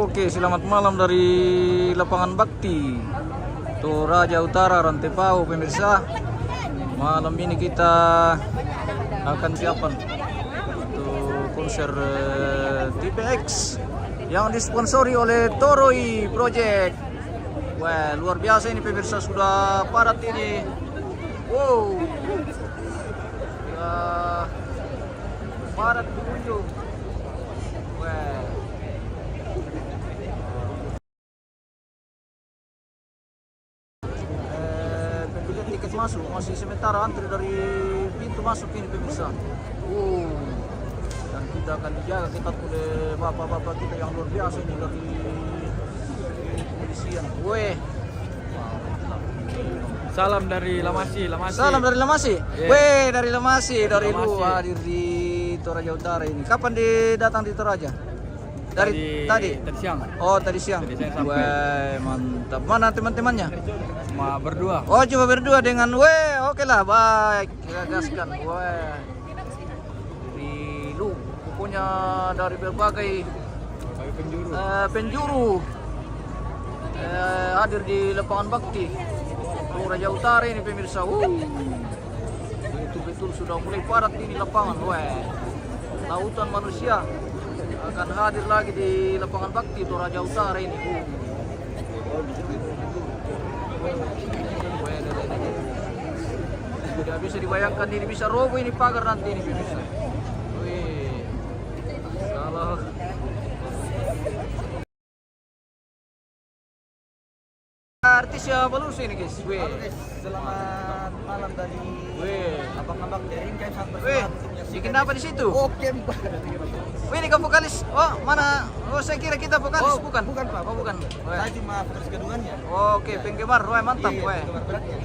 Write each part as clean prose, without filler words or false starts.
Oke, selamat malam dari lapangan Bakti Toraja Utara, Rantepao, pemirsa. Malam ini kita akan siapkan untuk konser TPX yang disponsori oleh Toroi Project. Wah, luar biasa ini pemirsa, sudah padat ini. Wow, sudah padat pengunjung. Wah, pembelian tiket masuk masih sementara antri dari pintu masuk ini pemirsa. Dan kita akan dijaga ketat oleh bapak-bapak kita yang luar biasa ini dari kepolisian. Salam dari Lamasi. Salam dari Lamasi. Yeah. Dari Lamasi, dari Lamasi. lu hadir di Toraja Utara ini. Kapan datang di Toraja? Tadi. Tadi siang. Oh, tadi siang. Tadi siang sampai. Weh, mantap. Mana teman-temannya? Cuma berdua. Oh, cuma berdua dengan oke lah, baik. Kita gaskan. Di lu pokoknya dari berbagai Penjuru. penjuru hadir di lapangan Bakti Toraja Utara ini pemirsa. Betul-betul sudah mulai padat ini lapangan. Lautan manusia akan hadir lagi di lapangan Bakti Toraja Utara ini. Tidak bisa dibayangkan ini bisa roboh ini pagar nanti ini pemirsa. Kalau artis ya Balusi ini guys. Selamat malam dari lapangan Bakti Ringkai sampai Bikin apa di situ? Oke, Ini kan vokalis. Oh, mana? Oh, saya kira kita vokalis. Bukan Pak. Oh, bukan. Saya cuma vokalis kedungannya. Oke, penggemar. Mantap. Penggemar beratnya.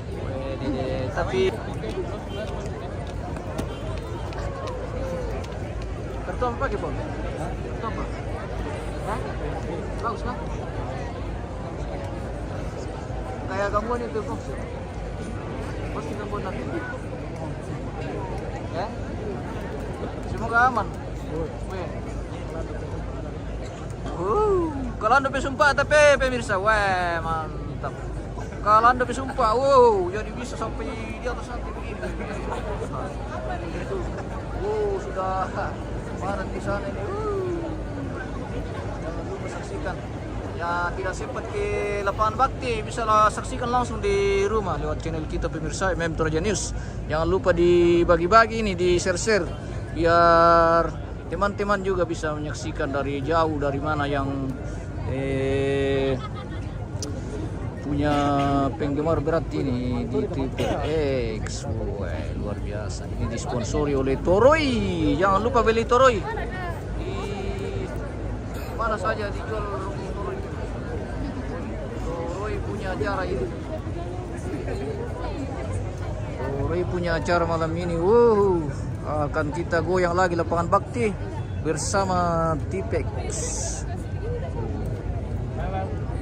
Tapi kartu apa pakai, Bang? Kartu apa? Hah? Bagus lah. Kayak gangguan itu, Bang. Pasti gangguan nanti. Ya? Semoga aman. Kalau anda bersumpah tapi pemirsa, mantap. Kalau anda bersumpah, jadi bisa sampai di atas nanti begini. Sudah padat di sana ini. Jangan lupa saksikan. Ya, tidak sempat ke lapangan Bakti, bisa saksikan langsung di rumah lewat channel kita pemirsa MM Toraja News. Jangan lupa dibagi-bagi ini, di share-share biar teman-teman juga bisa menyaksikan dari jauh, dari mana yang punya penggemar berat ini di TPX. Luar biasa. Ini disponsori oleh Toroi. Jangan lupa beli Toroi. Di mana saja dijual Toroi. Toroi punya acara ini. Toroi punya acara malam ini. Akan kita goyang lagi lapangan Bakti bersama TPX.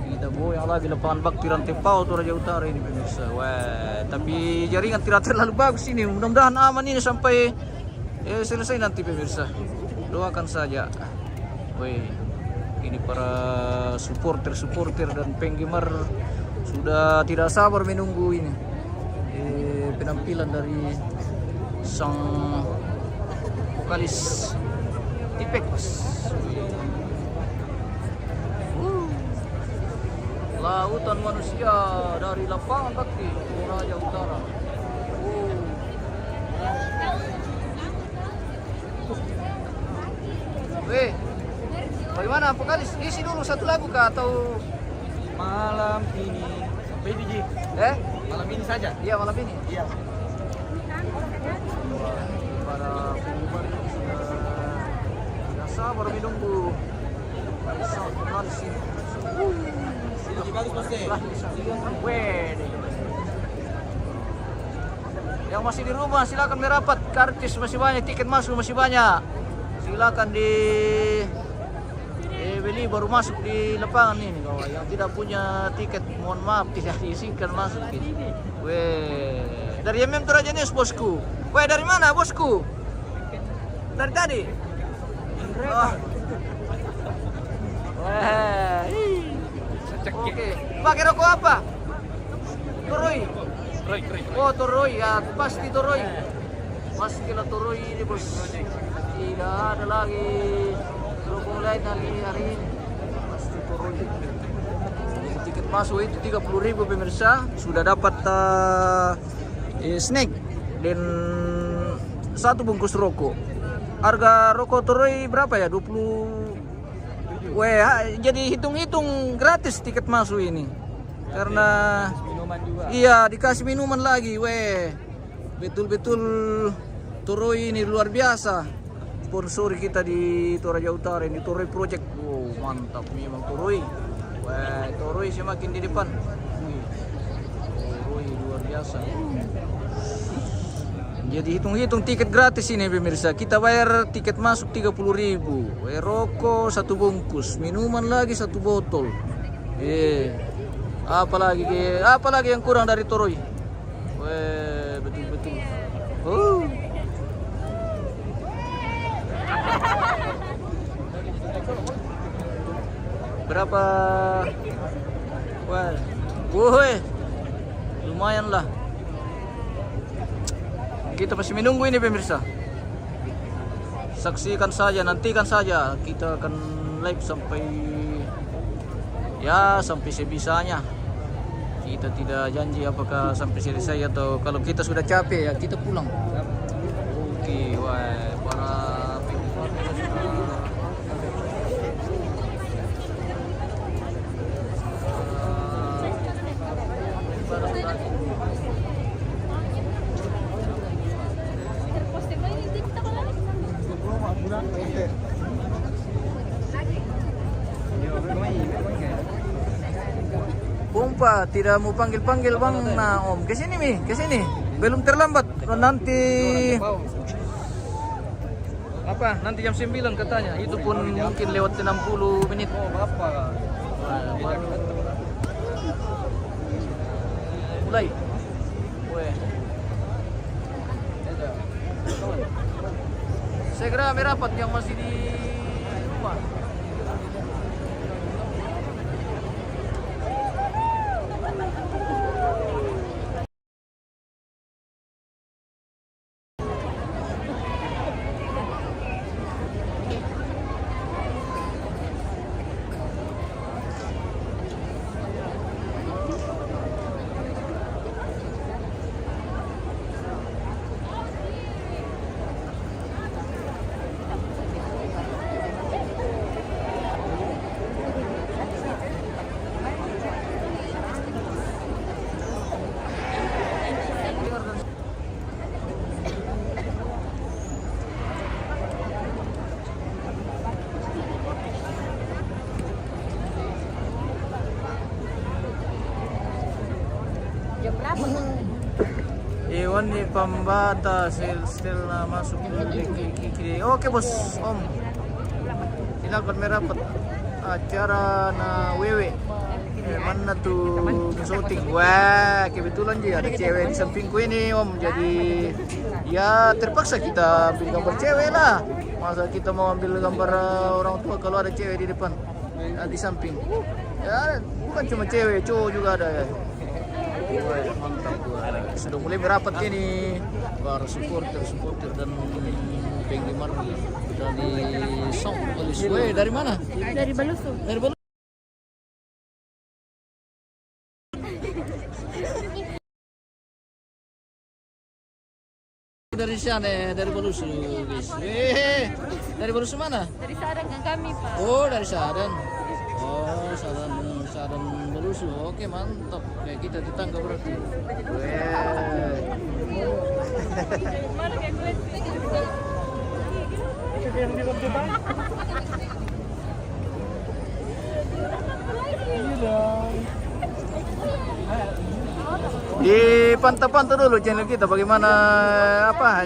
Kita goyang lagi lapangan Bakti Rantepao Toraja Utara ini pemirsa. Tapi jaringan tidak terlalu bagus ini. Mudah-mudahan aman ini sampai selesai nanti pemirsa. Doakan saja. Ini para supporter dan penggemar sudah tidak sabar menunggu ini penampilan dari sang vokalis TPX. Lautan manusia dari lapangan Bakti Toraja Utara. Bagaimana vokalis? Isi dulu satu lagu kah atau Malam ini sampai DJ. Malam ini saja. Iya, malam ini. Iya. Para penggemar ini sudah tidak sabar menunggu sang vokalis ini. Bagus pasti. Yang masih di rumah silakan merapat, kartis masih banyak, tiket masuk masih banyak. Silakan beli baru masuk di lapangan ini. Kalau yang tidak punya tiket, mohon maaf tidak diizinkan masuk. Dari MM Toraja News bosku. Dari mana bosku? Dari tadi. Oke. Pakai rokok apa? Toroy. Roy. Oh, Toroy ya, pasti Toroy. Pastilah Toroy ini bos. Tidak ada lagi rokok lain hari ini. Pasti Toroy. Tiket masuk itu 30.000 pemirsa. Sudah dapat snack dan satu bungkus rokok. Harga rokok Toroy berapa ya? 20. Weh, jadi hitung-hitung gratis tiket masuk ini. Karena Minuman juga. iya, dikasih minuman lagi, weh. Betul-betul Toroy ini luar biasa. Sponsor kita di Toraja Utara ini Toroy Project. Wow, mantap memang Toroy. Weh, Toroy semakin di depan. Wih, Toroy luar biasa. Jadi hitung-hitung tiket gratis ini pemirsa. Kita bayar tiket masuk 30.000. Rokok satu bungkus, minuman lagi satu botol. Apalagi yang kurang dari Toroy. Weh, betul-betul. Berapa? Wah, lumayan lah. Kita masih menunggu ini pemirsa. Saksikan saja, nantikan saja. Kita akan live sampai sebisanya. Kita tidak janji apakah sampai selesai atau kalau kita sudah capek ya kita pulang. Oke, wah, para Pompa tidak mau panggil-panggil bang. Nah om, kesini Mi, kesini. Belum terlambat. Nanti apa? Nanti jam 9 katanya. Itu pun mungkin lewat 60 menit. Oh, Bapak. Mulai. Weh. Segera merapat yang masih di rumah. Iwan di pembata sel na masuk kiri. Oke bos, om. Silakan merapat acara na wewe. Mana tuh syuting? Wah, kebetulan dia ada cewek di sampingku ini om. Jadi ya terpaksa kita ambil gambar cewek lah. Masa kita mau ambil gambar orang tua kalau ada cewek di depan, di samping. Ya bukan cuma cewek, cowok juga ada ya. Wah, mantap. Sudah mulai merapat ini para supporter dan penggemar dari Song Balus. Weh, dari mana? Dari Balusu. Dari Balus. Dari sana, dari Balus, guys. Dari Balus mana? Dari Sarang kan kami, Pak. Oh, dari Saran. Oh, Saran Balus. Oke, mantap. Kayak kita tetangga berarti. Mana kayak gue? Itu yang di depan. Dipantau-pantau dulu channel kita bagaimana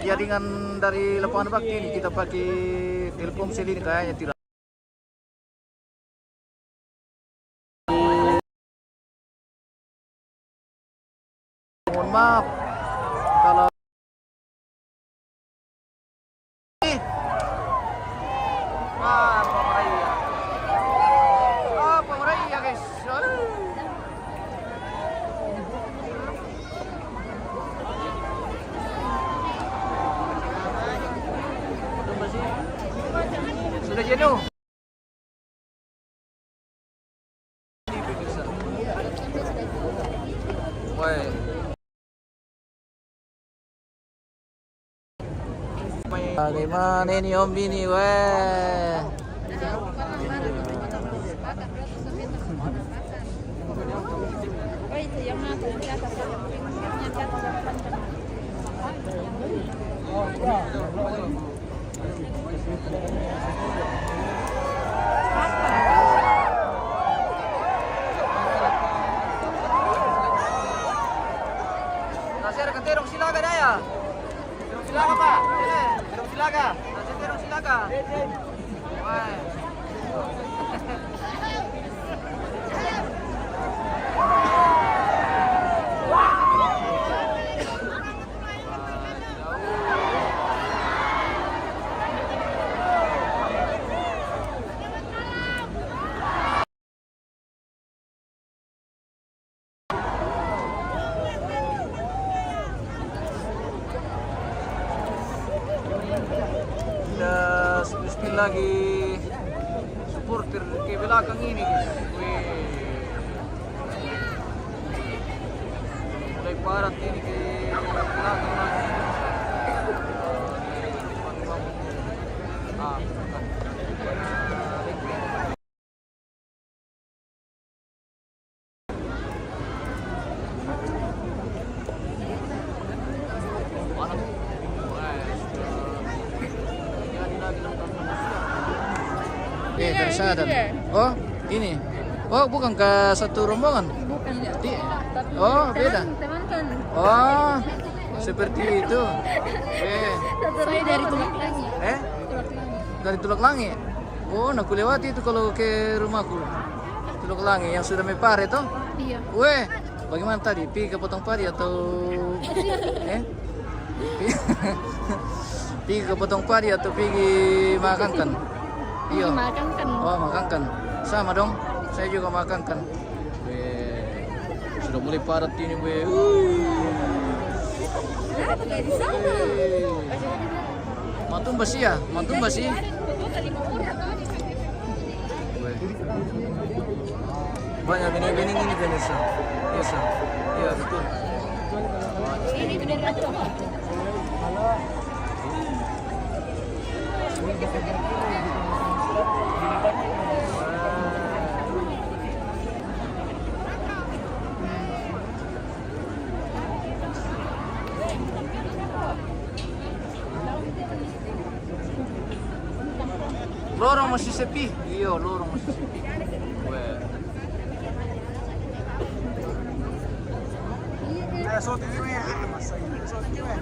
jaringan dari lapangan bakti ini. Kita pakai Telkomsel ini kayaknya tidak. Mohon maaf kalau Pemeraya guys. Sudah jenuh. Ini pemirsa. Woi. Bagaimana ini Om Bini, weh. Oh itu yang mana di atas yang di atas. Nasi ada terong silaga daya. Terong silaga Pak. Terong silaga. Nasi terong silaga. Wah. Spill lagi supporter ke belakang ini guys. Wih. Mulai parat ini ke belakang lagi. Ah, bukan. Tersadar. Oh, ini. Oh, bukan ke satu rombongan. Bukan. Oh, beda. Teman kan. Oh, seperti itu. Saya dari Tulak Langi. Dari Tulak Langi. Oh, nak lewati itu kalau ke rumahku. Tulak Langi yang sudah mepare toh? Iya. Weh, bagaimana tadi? Pergi ke potong padi atau pergi ke potong padi atau pergi makan kan? Iya. Makan kan. Oh, makan kan. Sama dong. Saya juga makan kan. Weh, sudah mulai padat ini, weh. Kenapa kayak di sana? Mantum basi ya? Mantum basi? Banyak bening-bening ini pemirsa. Yes, iya betul. Ini itu dari Aceh. Lorong masih sepi. Iya, lorong masih sepi. Weh.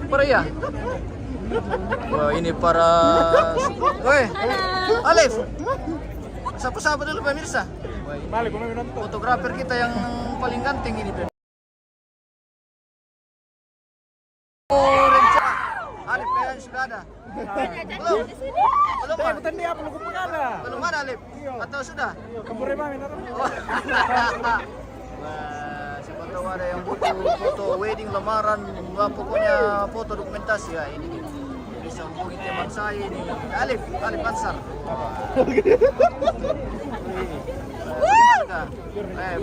Para ya? Wah, ini para. Woi, Alif. Sapa-sapa dulu pemirsa. Fotografer kita yang paling ganteng ini. Oh, rencana. Alif kayaknya sudah ada. Belum. Belum. Belum ada Alif. Atau sudah? Wah, siapa tahu ada yang butuh foto wedding, lamaran, pokoknya foto dokumentasi ya ini. Bisa hubungi teman saya ini. Alif Ansar.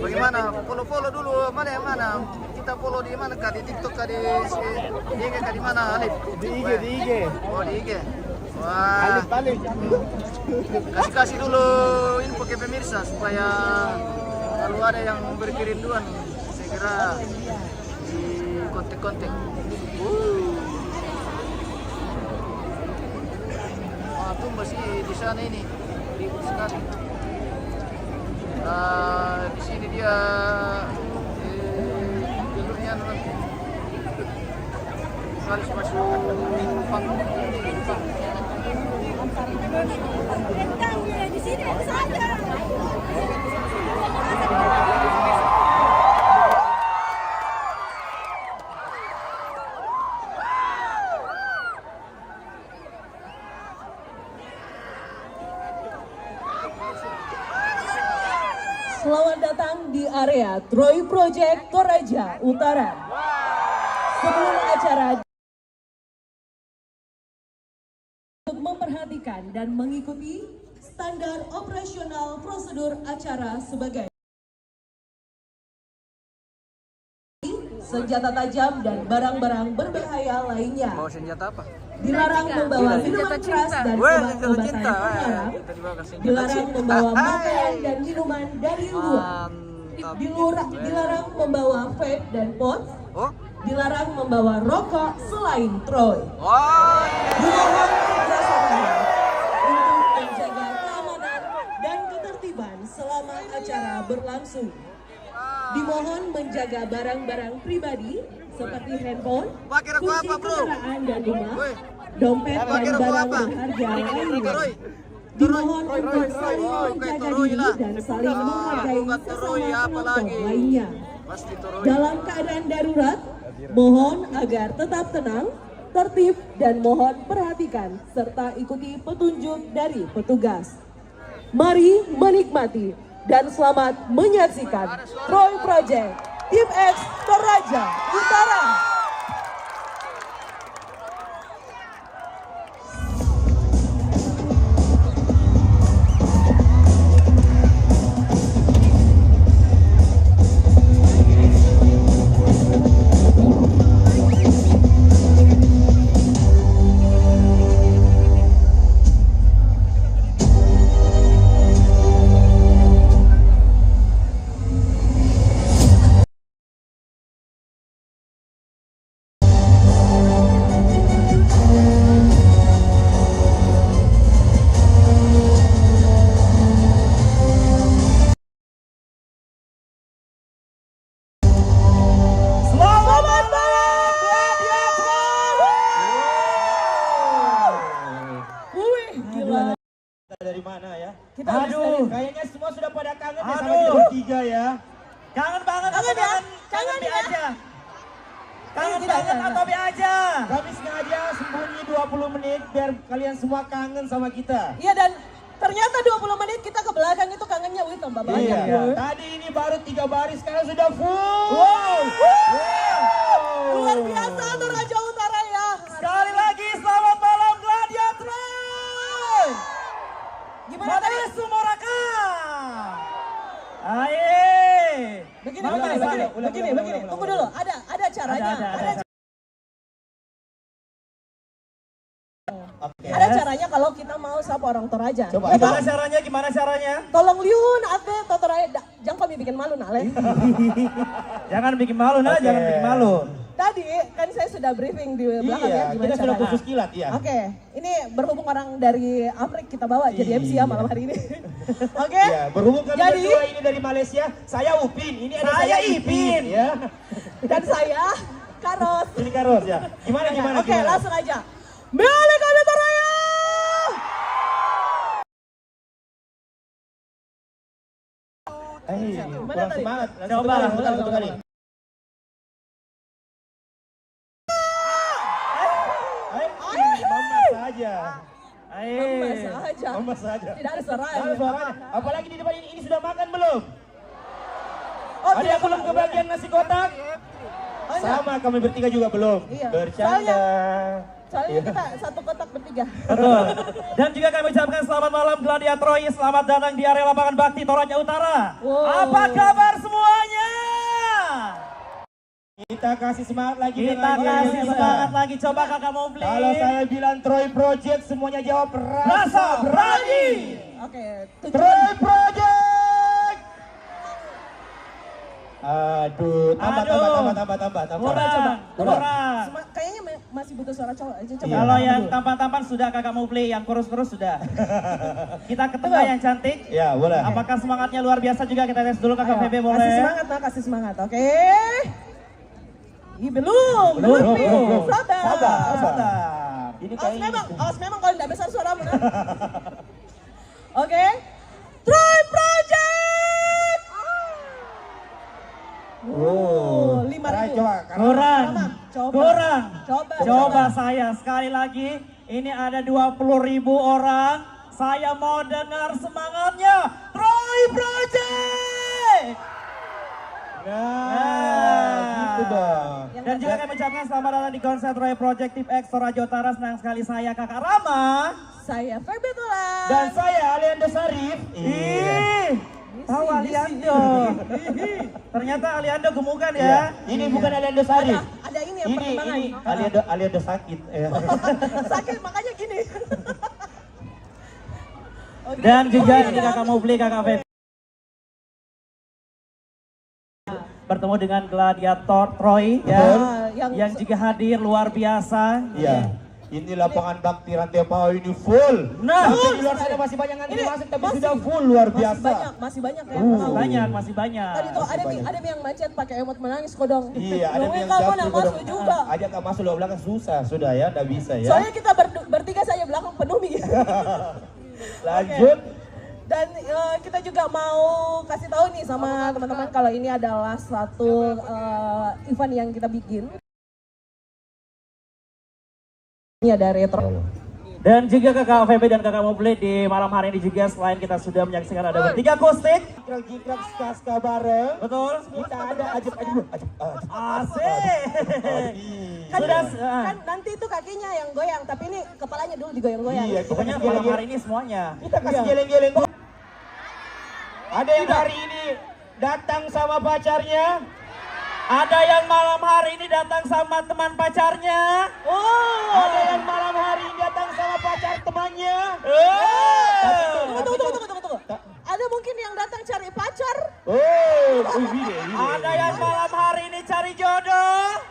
Bagaimana? Follow dulu mana yang mana? Kita follow di mana kah? Di TikTok kah? Di IG kah? Di mana Alif? Di IG. Oh, di IG. Wah. Alif. Kasih dulu info ke pemirsa supaya kalau ada yang memberi kerinduan segera di kontak-kontak. Wah, tuh masih di sana ini ribut sekali. Di sini dia jalurnya nanti harus masuk panggung. Di sini saja. Selamat datang di area Troy Project Toraja Utara. Sebelum acara untuk memperhatikan dan mengikuti standar operasional prosedur acara sebagai senjata tajam dan barang-barang berbahaya lainnya. Bawa senjata apa? Dilarang membawa minuman keras dan obat-obatan terlarang. Dilarang membawa makanan dan minuman dari luar. Dilarang membawa vape dan pot. Oh? Dilarang membawa rokok selain Troy. Oh. Dimohon kerjasamanya untuk menjaga keamanan dan ketertiban selama acara berlangsung. Dimohon menjaga barang-barang pribadi seperti handphone, kunci kendaraan dan rumah, dompet dan barang berharga lainnya. Dimohon untuk saling menjaga diri dan saling menghargai sesama penonton lainnya. Dalam keadaan darurat, mohon agar tetap tenang, tertib, dan mohon perhatikan serta ikuti petunjuk dari petugas. Mari menikmati dan selamat menyaksikan Troy Project Tim X Toraja Utara. Dari mana ya? Aduh, kayaknya semua sudah pada kangen ya sama kita bertiga ya. Kangen banget atau kangen be aja? Kangen banget atau be aja? Kami sengaja sembunyi 20 menit biar kalian semua kangen sama kita. iya, dan ternyata 20 menit kita ke belakang itu kangennya tambah banyak. Iya. Woy. Tadi ini baru 3 baris, sekarang sudah full. Wow. Luar biasa Toraja Utara ya. Sekali lagi selamat malam Gladiator. Gimana tadi? Sumoraka. Aye. Begini. Tunggu dulu. Ada caranya. Ada caranya kalau kita mau sapa orang Toraja. Coba. Gimana caranya? Tolong liun ate Toraja. Jangan kami bikin malu nale. Jangan bikin malu jangan bikin malu. Tadi kan saya sudah briefing di belakang ya gimana kita sudah caranya. khusus kilat ya. Oke, ini berhubung orang dari Amrik kita bawa jadi MC ya malam hari ini. Oke. Iya, berhubung kami Jadi berdua ini dari Malaysia, saya Upin, ini ada saya Ipin ya. dan saya Karos. Ini Karos ya. Gimana? Oke, langsung aja. Milik Gladiator Raya! Kurang tadi? semangat. Coba. Satu kali. Mama saja. Tidak ada suaranya. Ada suaranya. Apalagi di depan ini sudah makan belum? Oh, ada yang belum kebagian nasi kotak? Sama kami bertiga juga belum. Iya. Bercanda. Soalnya kita satu kotak bertiga. Betul. Dan juga kami ucapkan selamat malam Gladiator, selamat datang di area lapangan Bakti Toraja Utara. Wow. Apa kabar semuanya? Kita kasih semangat lagi. Semangat lagi. Coba kakak mau beli. Kalau saya bilang Troy Project semuanya jawab rasa berani. Oke. Troy Project. Aduh, tambah. Kurang. Kayaknya masih butuh suara cowok aja. Coba. Kalau yang tampan-tampan sudah kakak mau play, yang kurus-kurus sudah. Kita ke tengah yang cantik. Ya, boleh. Apakah semangatnya luar biasa juga? Kita tes dulu kakak Febe boleh. Kasih semangat, kasih semangat. Oke. Belum. Sabar. Ini awas memang kalau tidak besar suaramu. Oke. Troy Project. 5.000. Kurang. Coba Saya sekali lagi. Ini ada 20.000 orang. Saya mau dengar semangatnya. Troy Project. Nah, gitu dong. Dan juga kami ucapkan selamat datang di konser Roy Project Tip X Toraja Utara. Senang sekali saya Kakak Rama. Saya Ferbetula. Dan saya Aliando Sarif. Tahu Aliando. Ternyata Aliando gemukan ya. Ini bukan Aliando Sarif. Ada ini yang pertimbangan. Ini Aliando sakit. Sakit makanya gini. Dan juga ini Kakak Mufli, Kakak Feb. Bertemu dengan gladiator Troy ya, yang juga hadir luar biasa. Iya. Ini lapangan bakti Rantai Pau ini full. Nah, di luar sana masih banyak yang masuk tapi sudah full luar biasa. Masih banyak ya. Masih banyak. Tadi tuh ada yang macet pakai emot menangis kodong. Iya, ada yang kamu nak jatuh masuk juga. Ajak nggak masuk lo belakang susah sudah ya, nggak bisa ya. Soalnya kita bertiga saja belakang penuh nih. Lanjut. Dan kita juga mau kasih tahu nih sama teman-teman kalau ini adalah satu event yang kita bikin. Ini ada retro. Dan juga Kakak VB dan Kakak Mufli di malam hari ini juga selain kita sudah menyaksikan ada bertiga akustik. Jikrang ska bareng. Betul. Kita ada ajib. Asik. Sudah Kan nanti itu kakinya yang goyang, tapi ini kepalanya dulu juga yang goyang. Iya, pokoknya malam hari ini semuanya. Kita kasih geleng-geleng. Ada yang hari ini datang sama pacarnya. Ada yang malam hari ini datang sama teman pacarnya. Ada yang malam hari ini datang sama pacar temannya. Tunggu. Ada mungkin yang datang cari pacar. Ada yang malam hari ini cari jodoh.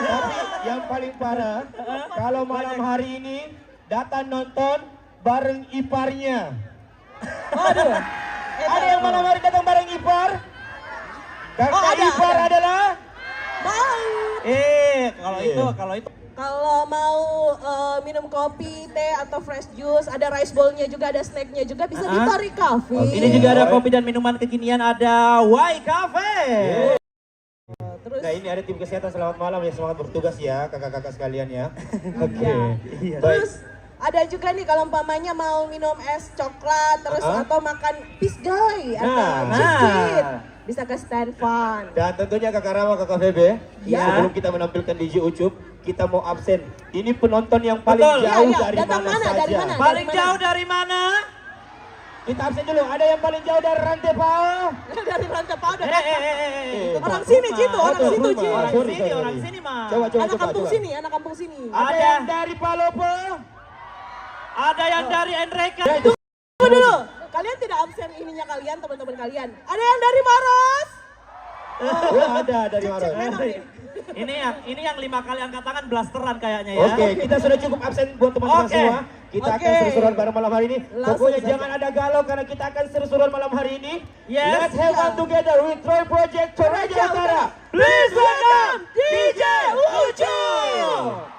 Tapi yang paling parah, kalau malam hari ini datang nonton bareng iparnya. Waduh. Ada yang malam hari datang bareng ipar? Kakak ipar adalah? Kalau itu. Kalau mau minum kopi, teh atau fresh juice, ada rice bowl-nya juga, ada snack-nya juga, bisa di Tori Cafe. Ini juga ada kopi dan minuman kekinian, ada Y Cafe. Terus, Nah ini ada tim kesehatan, selamat malam ya, semangat bertugas ya kakak-kakak sekalian ya. Oke. Baik. terus ada juga nih kalau umpamanya mau minum es coklat, terus atau makan pisgay atau cheesecake, bisa ke Stand Fun. Dan tentunya kakak Rama, kakak Febe, Ya. sebelum kita menampilkan DJ Ucup, kita mau absen. Ini penonton yang paling Betul. jauh Ya, dari datang mana mana, saja. dari mana? Paling jauh dari mana? Kita absen dulu. Ada yang paling jauh dari Rantai Pau? Dari Rantai Pau ada Orang sini Cito, orang Betul, situ betul, Ci. Mas. Sorry. Orang sini mah. Coba. Anak kampung sini, anak kampung sini. Ada yang dari Palopo? Ada yang dari Enreka. Tunggu dulu, kalian tidak absen ininya kalian, teman-teman kalian. Ada yang dari Maros? Ada dari Maros. Ini yang 5 kali angkat tangan blasteran kayaknya ya. Oke, kita sudah cukup absen buat teman-teman Oke. semua. Kita akan seru-seruan bareng malam hari ini. Langsung Pokoknya saja. jangan ada galau karena kita akan seru-seruan malam hari ini. Yes. Let's have fun together with Troy Project Toraja Utara. Please welcome DJ Ucup.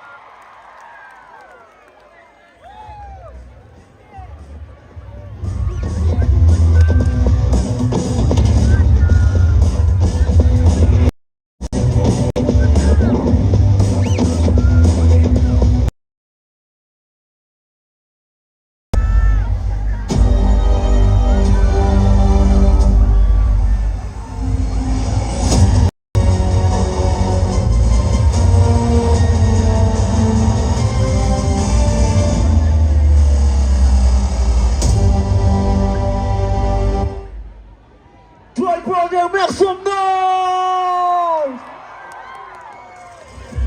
Troy Project, make some noise!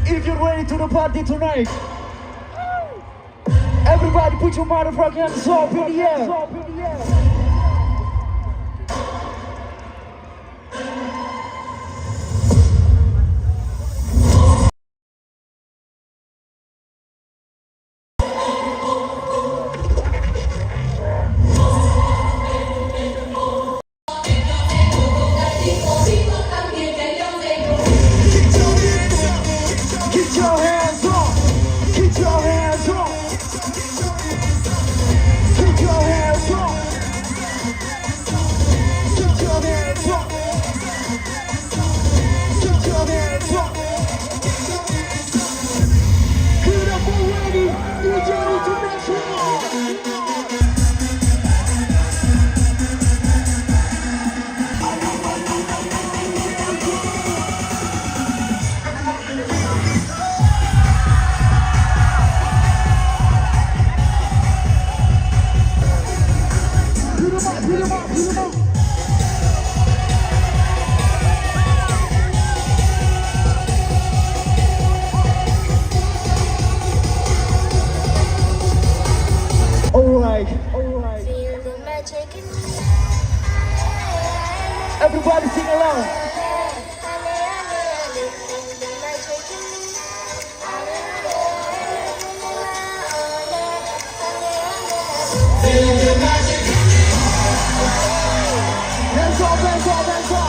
If you're ready to the party tonight, everybody put your motherfucking hands up in the air. Get your hands up! Get your hands up! Get your hands up! Alright. Everybody sing along. Hands up, hands up, hands up.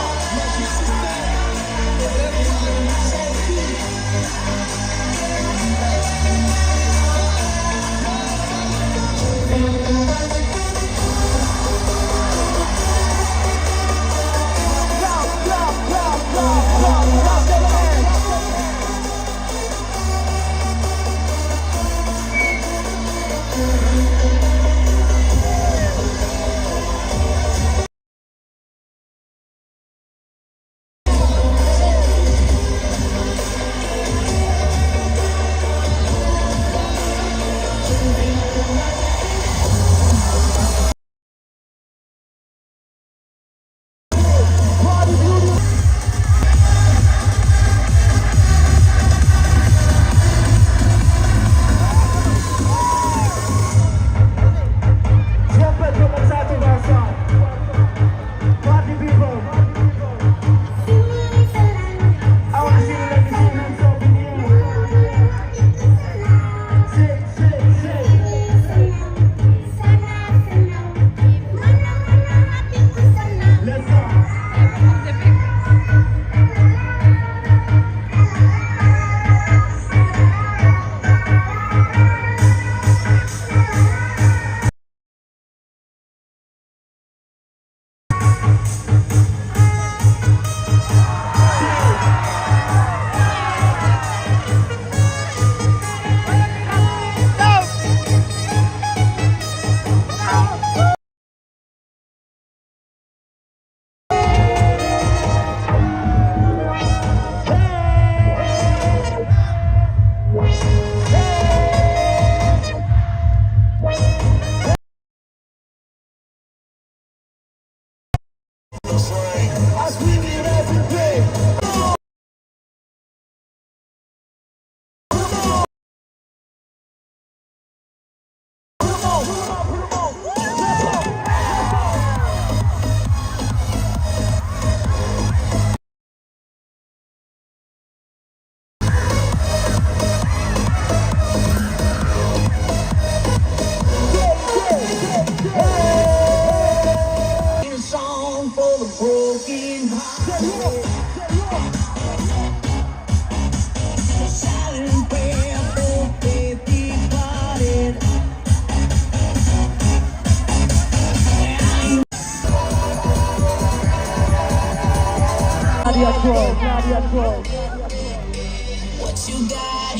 Nadia Troy, Nadia Troy. What you got?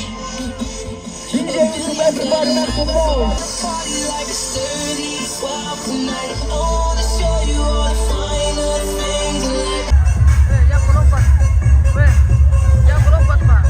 DJ to everybody at the mall. Party like it's 30, 12 tonight. I wanna show you all the finer things in life. Yang melompat. Yang melompat, Pak.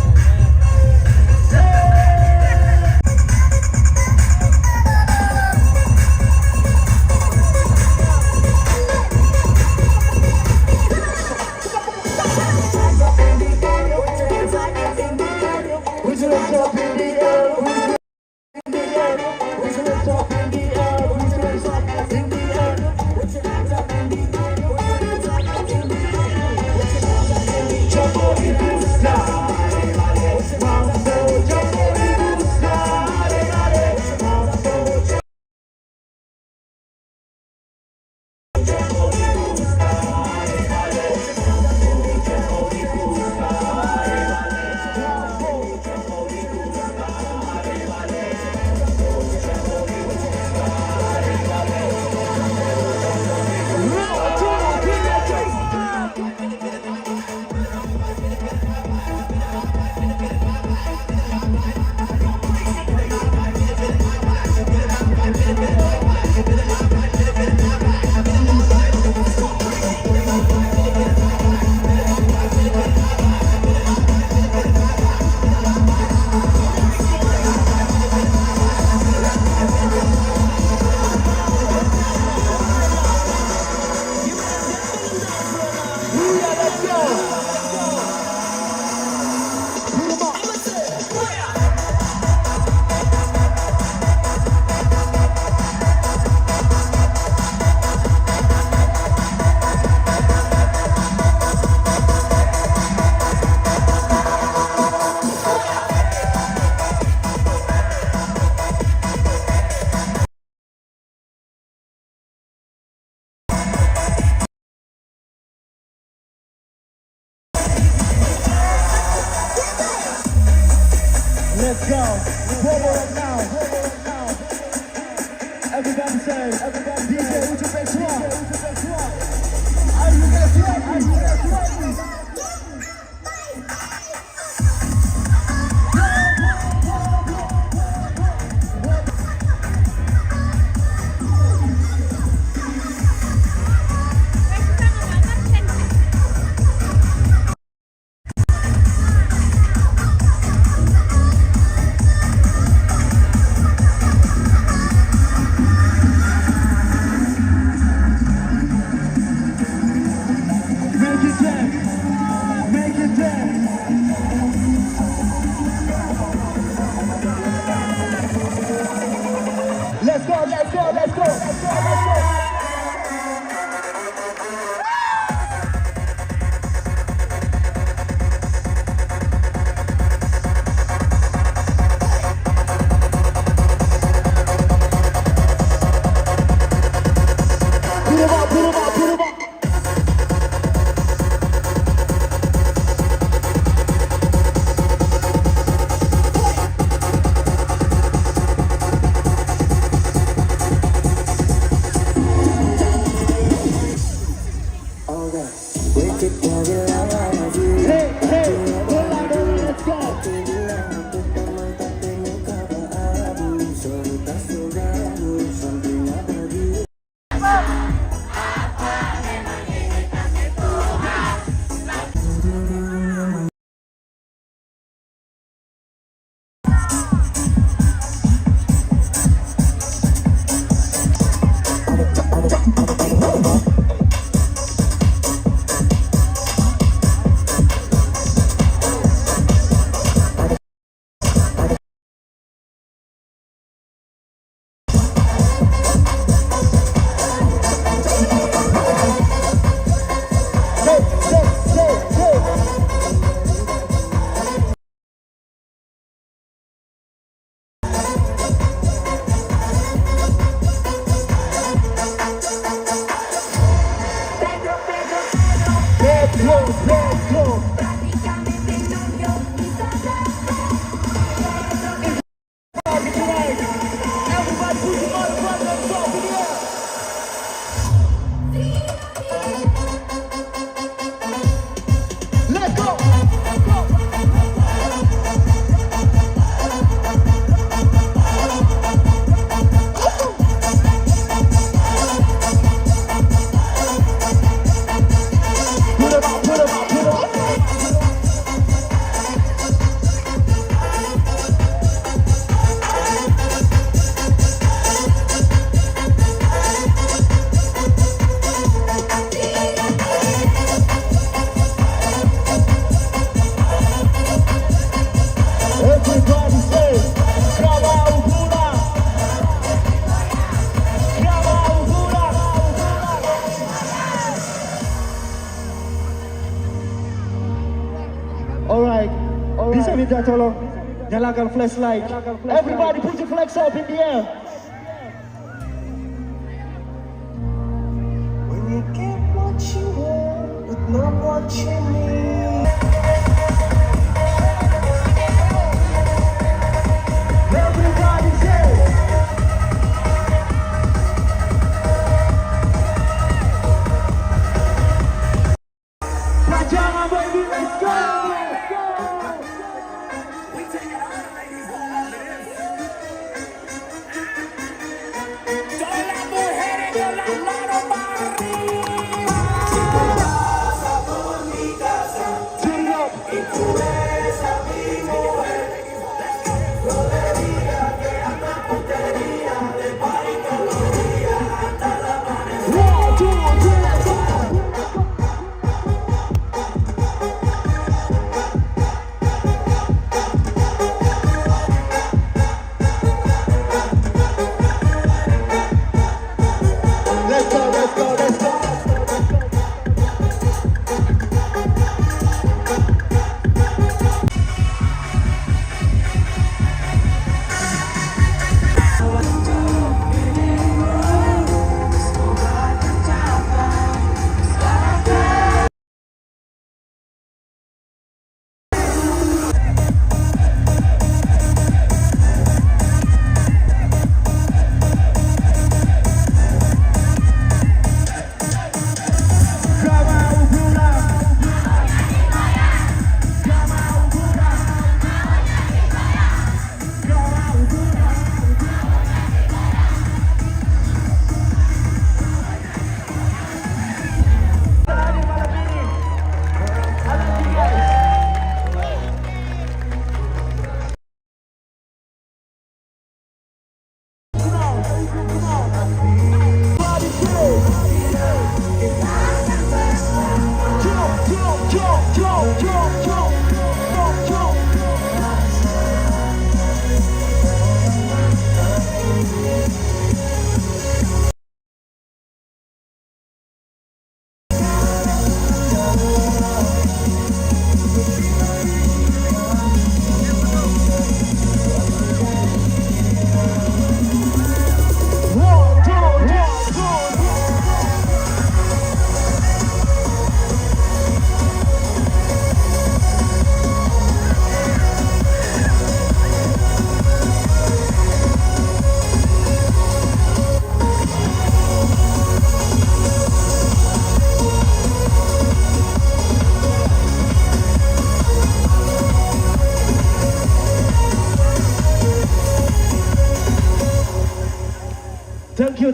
let's go. One more now. Everybody say, DJ, who's your best one? Are you ready? Let's go. Alright, bisa minta tolong nyalakan flashlight. Everybody put your flags up in the air. When you get what you want, but not what you need. Everybody say. Pajama baby, let's go.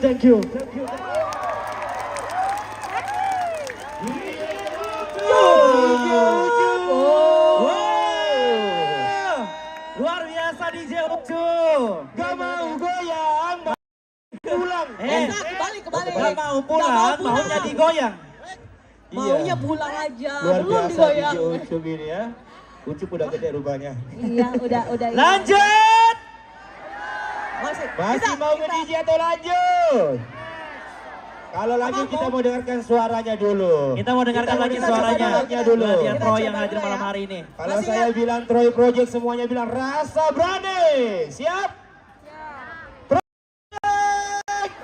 thank you. Luar biasa DJ Ucu. Gak mau goyang, mau pulang. Kembali. Gak mau pulang, maunya digoyang. Maunya pulang aja, Luar belum biasa digoyang. DJ Ucup ini ya. Ucup udah gede rupanya. Iya, udah. Lanjut. Masih mau ke DJ atau lanjut? Kalau lanjut kita mau dengarkan suaranya dulu. Kita mau dengarkan lagi suaranya. Dulu. Latihan Troy yang hadir malam hari ini. Kalau saya bilang Troy Project semuanya bilang rasa berani. Siap?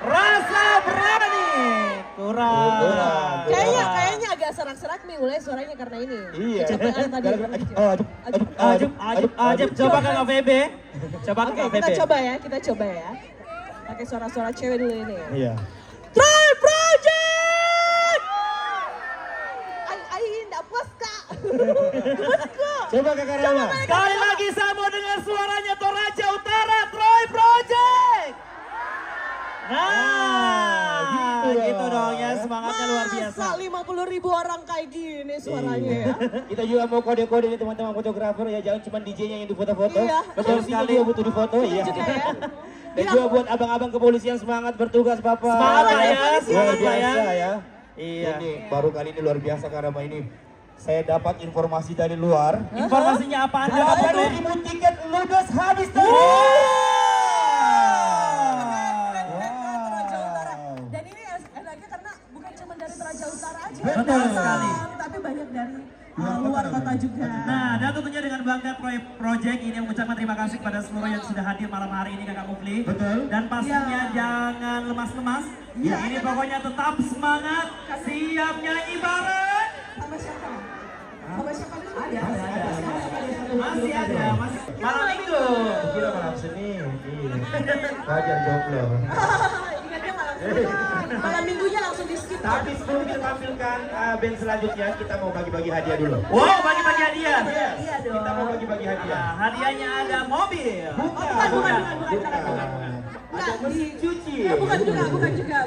Rasa berani. Kurang. Kayaknya agak serak-serak nih mulai suaranya karena ini. Iya. Kecapean tadi. Ajib. Coba ke KVB. Coba ke Oke, KVB. kita coba ya. Pakai suara-suara cewek dulu ini ya. Iya. Troy Project! Ai enggak puas kak. Coba Kakak Rama. Sekali lagi saya mau dengar suaranya Toraja Utara Troy Project. Nah, gitu dong ya, semangatnya luar biasa. Masa 50.000 orang kayak gini suaranya ya. Kita juga mau kode-kode nih teman-teman fotografer ya, jangan cuma DJ-nya yang difoto-foto. Iya. Betul sekali juga butuh difoto ya. Juga ya. Dan juga buat abang-abang kepolisian semangat bertugas Bapak. Semangat ya, Luar semangat biasa ya. ya. Iya. Ini baru kali ini luar biasa karena ini saya dapat informasi dari luar. Informasinya apaan? Kak? 80.000 tiket ludes habis tadi. Dan ini enaknya karena bukan cuma dari Toraja Utara aja. Betul sekali. Tapi banyak dari luar kota juga. Nah, dan tentunya dengan bangga Troy Project ini mengucapkan terima kasih kepada seluruh yang sudah hadir malam hari ini Kakak Mufli. Betul. Dan pastinya jangan lemas-lemas. Iya. Ini pokoknya tetap semangat, siap nyanyi bareng. Sama siapa? Sama siapa dulu? Ada. Masih ada, masih malam minggu. Kira malam Senin. Wajar jomblo. Ingatnya malam minggunya langsung di skip. Tapi sebelum kita tampilkan band selanjutnya, kita mau bagi-bagi hadiah dulu. Wow, bagi-bagi hadiah. Iya dong. Kita mau bagi-bagi hadiah. Nah, hadiahnya ada mobil. Bukan. Ada mesin cuci. Bukan juga.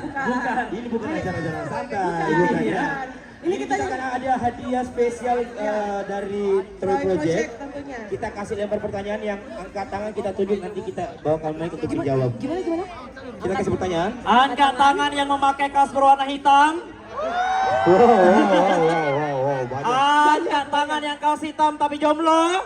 Ini bukan acara-acara santai, bukan ya. Ini kita akan ada hadiah spesial dari Troy Project. tentunya. Kita kasih lempar pertanyaan yang angkat tangan kita tunjuk, nanti kita bawakan mic untuk dijawab. Gimana? Kita kasih pertanyaan. Angkat tangan yang memakai kaos berwarna hitam. Wow, banyak. Angkat tangan yang kaos hitam tapi jomblo.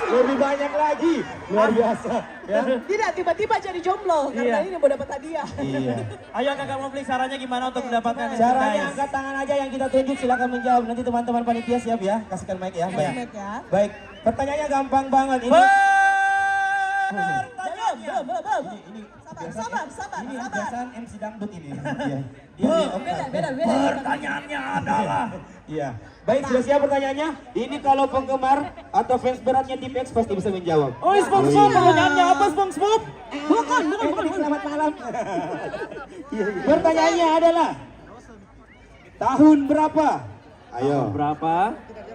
Lebih banyak lagi, luar biasa. Ya. Tidak, tiba-tiba jadi jomblo karena ini mau dapat hadiah. Iya. Ayo Kakak Mufli, caranya gimana untuk mendapatkan Caranya merchandise? angkat tangan aja yang kita tunjuk, silakan menjawab. Nanti teman-teman panitia siap ya, kasihkan mic ya. Baik. Mic ya. Baik, pertanyaannya gampang banget ini. Pertanyaannya. Ini Sabar. Ini kebiasaan MC dangdut ini. Iya. Beda. Pertanyaannya adalah Iya. Baik, sudah siap pertanyaannya? Ini kalau penggemar atau fans beratnya Tip X pasti bisa menjawab. Oh, SpongeBob, pertanyaannya apa SpongeBob? Bukan. Selamat malam. Pertanyaannya adalah tahun berapa? Ayo. Berapa?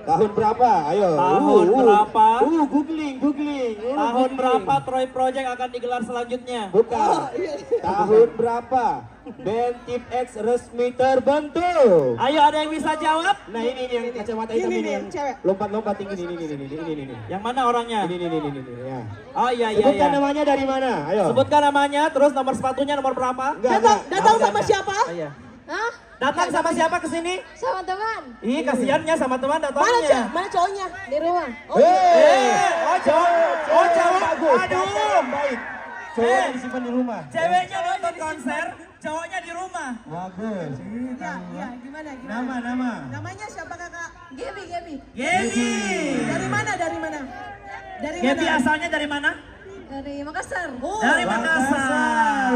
Tahun berapa? Ayo. Tahun berapa? Googling. Tahun berapa Troy Project akan digelar selanjutnya? Bukan. Tahun berapa band Tip X resmi terbentuk? Ayo, ada yang bisa jawab? Nah ini yang kacamata hitam Ini ini, yang cewek. lompat tinggi ini. Yang mana orangnya? Ini ya. Oh iya. Sebutkan namanya dari mana? Ayo. Sebutkan namanya, terus nomor sepatunya nomor berapa? Datang sama siapa? Iya. Hah? Datang sama siapa ke sini? Sama teman Ih, kasihannya sama teman Mana datangnya. Mana cowoknya? di rumah. Oh, cowok. Bagus. Aduh. Baik. Cowok disimpan di rumah. Ceweknya nonton konser, cowoknya di rumah. Bagus. Iya, gimana? Nama. Namanya siapa kakak? Gaby. Gaby. Dari mana? Dari Gaby mana? asalnya dari mana? Dari Makassar. Oh, Dari Makassar.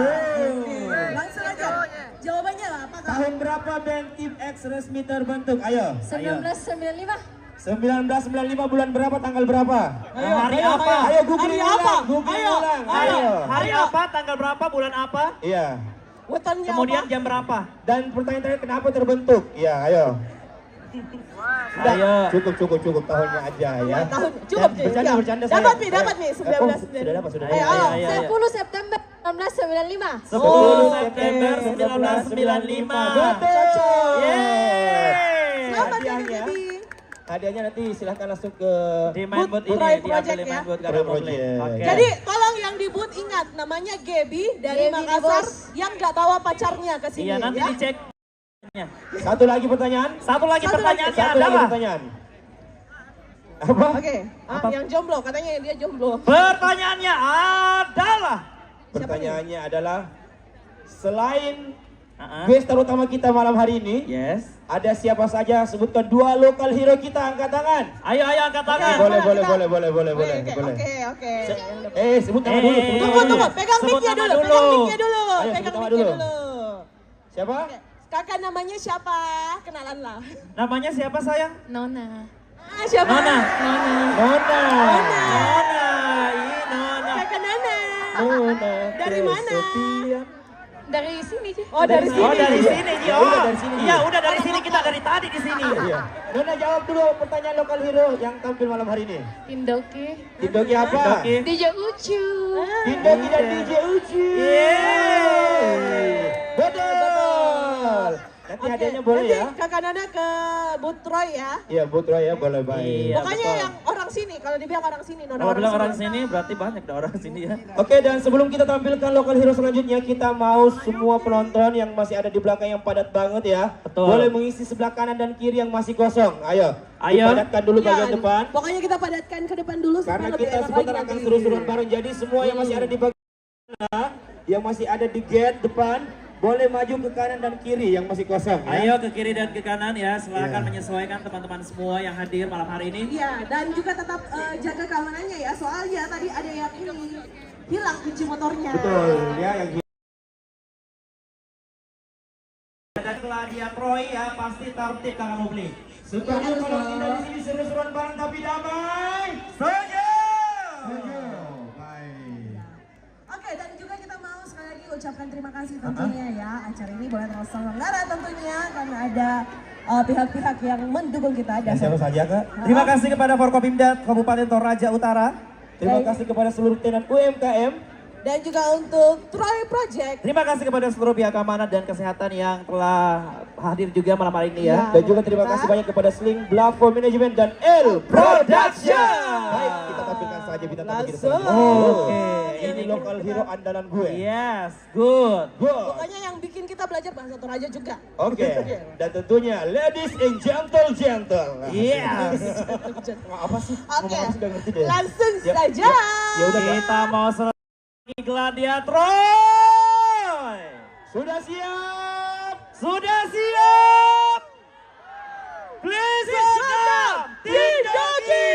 langsung aja. Jawabannya apa kak? Tahun berapa band Tip X resmi terbentuk? Ayo. 1995. 1995 bulan berapa, tanggal berapa? Hari apa? Ayo googling Hari apa? ulang. Googling Ayo. ulang. Hari apa? Tanggal berapa? Bulan apa? Iya. Wetonnya Kemudian apa? jam berapa? Dan pertanyaan terakhir, kenapa terbentuk? Iya, ayo. Ayo. Cukup tahunnya aja ya. Tahun cukup nih. Bercanda Dapat saya. dapat nih 19. Sudah dapat, sudah Ayo, dapat. ayo. 10 September 1995. 10 September 1995. Cocok. Yeay. Selamat ya Hadiahnya. Gaby. Hadiahnya nanti silahkan langsung ke Di main booth ini, Troy diambil Project di main ya. booth karena mau beli. Project. Oke. Jadi tolong yang di booth ingat namanya Gaby dari Gaby di Makassar bos. yang nggak bawa pacarnya ke sini Iya, nanti ya. dicek. Satu lagi pertanyaan. Satu lagi pertanyaannya Satu lagi adalah pertanyaan. Apa? Oke, yang jomblo katanya dia jomblo. pertanyaannya adalah Pertanyaannya adalah selain Uh-uh. gestar utama kita malam hari ini, Yes. ada siapa saja? Sebutkan 2 lokal hero kita, angkat tangan. Ayo angkat tangan. Boleh. Oke. Sebut nama dulu. sebut nama dulu. Tunggu, pegang Sebut mic-nya nama dulu, dulu. pegang mic-nya dulu, Ayo, pegang sebut nama mic-nya dulu. dulu. Siapa? Kakak namanya siapa? Kenalan lah. Namanya siapa sayang? Nona. Siapa? Nona. Nona. Nona. Kakak Nana. Nona. Dari mana? Kesepian. Dari sini, Ji. Oh, dari sini. Oh dari sini, Ya, Ji. udah dari sini. Iya, udah dari sini, kita dari tadi di sini. Iya. Nona jawab dulu pertanyaan lokal hero yang tampil malam hari ini. Tindoki. Tindoki apa? Oke. DJ Ucu. Tindoki dan DJ Uci. Yeay. Betul. Nanti Oke, hadiahnya boleh nanti ya? Kakak Nana ke booth Troy ya. Iya, Putra ya, boleh baik. Iya. Pokoknya betul. yang orang sini, kalau dibilang orang sini, Nona Kalau bilang orang sini. sini berarti banyak dah orang sini ya. Oke, dan sebelum kita tampilkan lokal hero selanjutnya, kita mau semua penonton yang masih ada di belakang yang padat banget ya. Betul. Boleh mengisi sebelah kanan dan kiri yang masih kosong. Ayo. Ayo. Dipadatkan dulu bagian Iya, depan. Pokoknya kita padatkan ke depan dulu supaya Karena lebih kita enak sebentar lagi akan nanti. seru-seruan bareng. Jadi semua yang masih ada di bagian tengah, yang masih ada di gate depan, boleh maju ke kanan dan kiri yang masih kosong. Ya? Ayo ke kiri dan ke kanan ya, silakan Iya. menyesuaikan teman-teman semua yang hadir malam hari ini. Iya, dan juga tetap jaga keamanannya ya. Soalnya tadi ada yang ini hilang kunci motornya. Betul, ya yang Dan setelah dia Troy ya, pasti tertib kalau mau beli. setuju kalau kita di sini seru-seruan bareng tapi damai. Setuju. Baik. Oke, dan juga kita mau sekali lagi ucapkan terima kasih tentunya ya. Acara ini boleh terselenggara tentunya karena ada pihak-pihak yang mendukung kita. Dan siapa saja Kak? Terima kasih kepada Forkopimda Kabupaten Toraja Utara. Terima kasih kepada seluruh tenan UMKM. Dan juga untuk Troy Project. Terima kasih kepada seluruh pihak keamanan dan kesehatan yang telah hadir juga malam hari ini ya. Dan juga terima kasih banyak kepada Sling, Blavo Management dan L Production. Baik, kita tampilkan saja bintang tamu kita Langsung. selanjutnya. Oke, Ini lokal hero andalan gue. Yes, good. Good. Pokoknya yang bikin kita belajar bahasa Toraja juga. Oke, dan tentunya ladies and gentle. Yes. Apa sih? Oke, Ngomong sudah ngerti deh. langsung Ya, saja. Ya udah Kak. Kita mau selesai Gladiatroy. Sudah siap. Sudah siap. Please welcome Tindoki.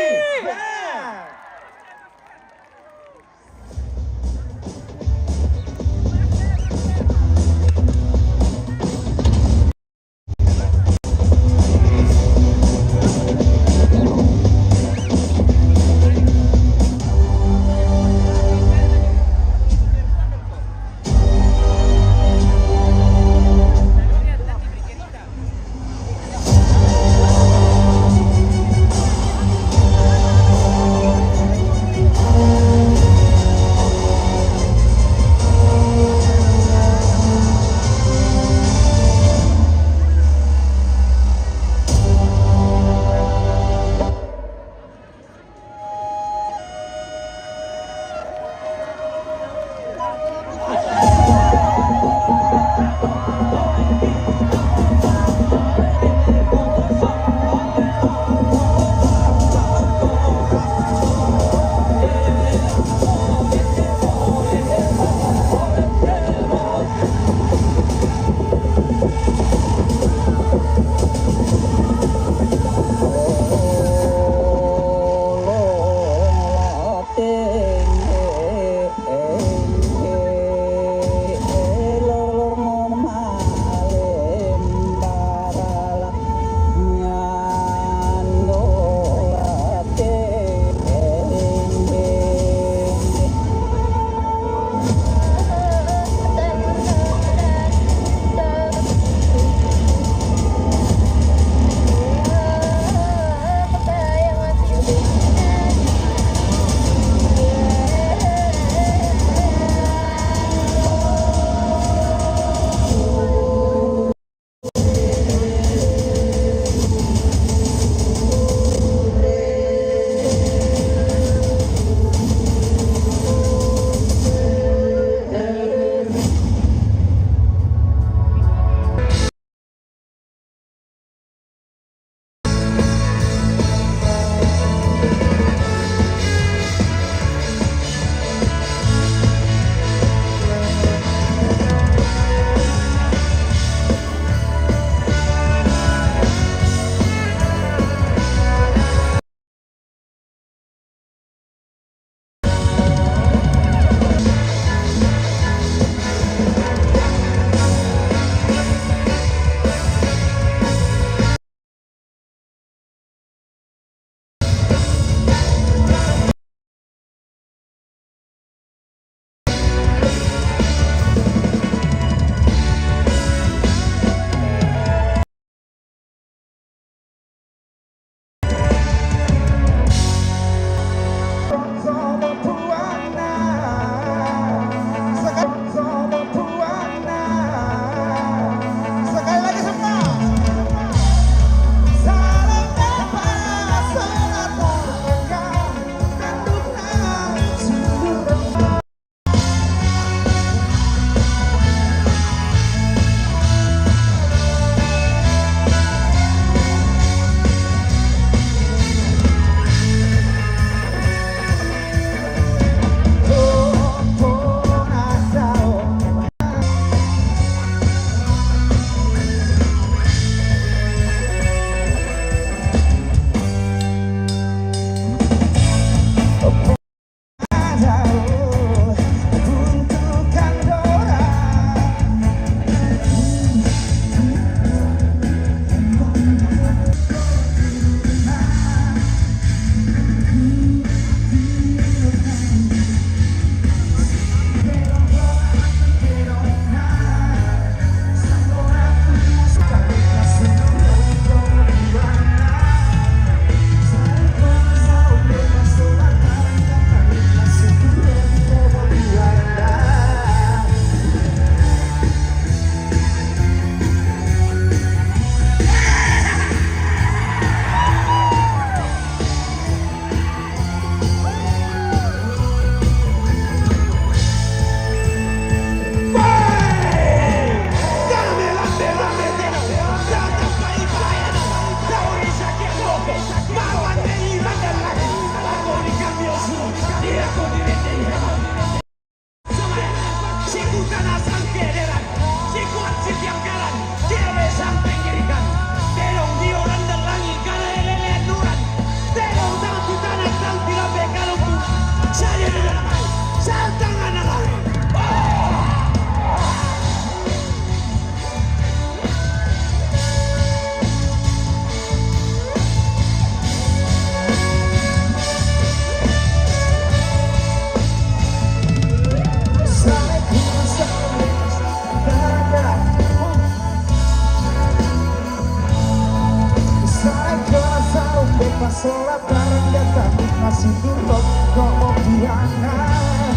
pas sholat bareng dan takut masih tutup kok mau bilangan.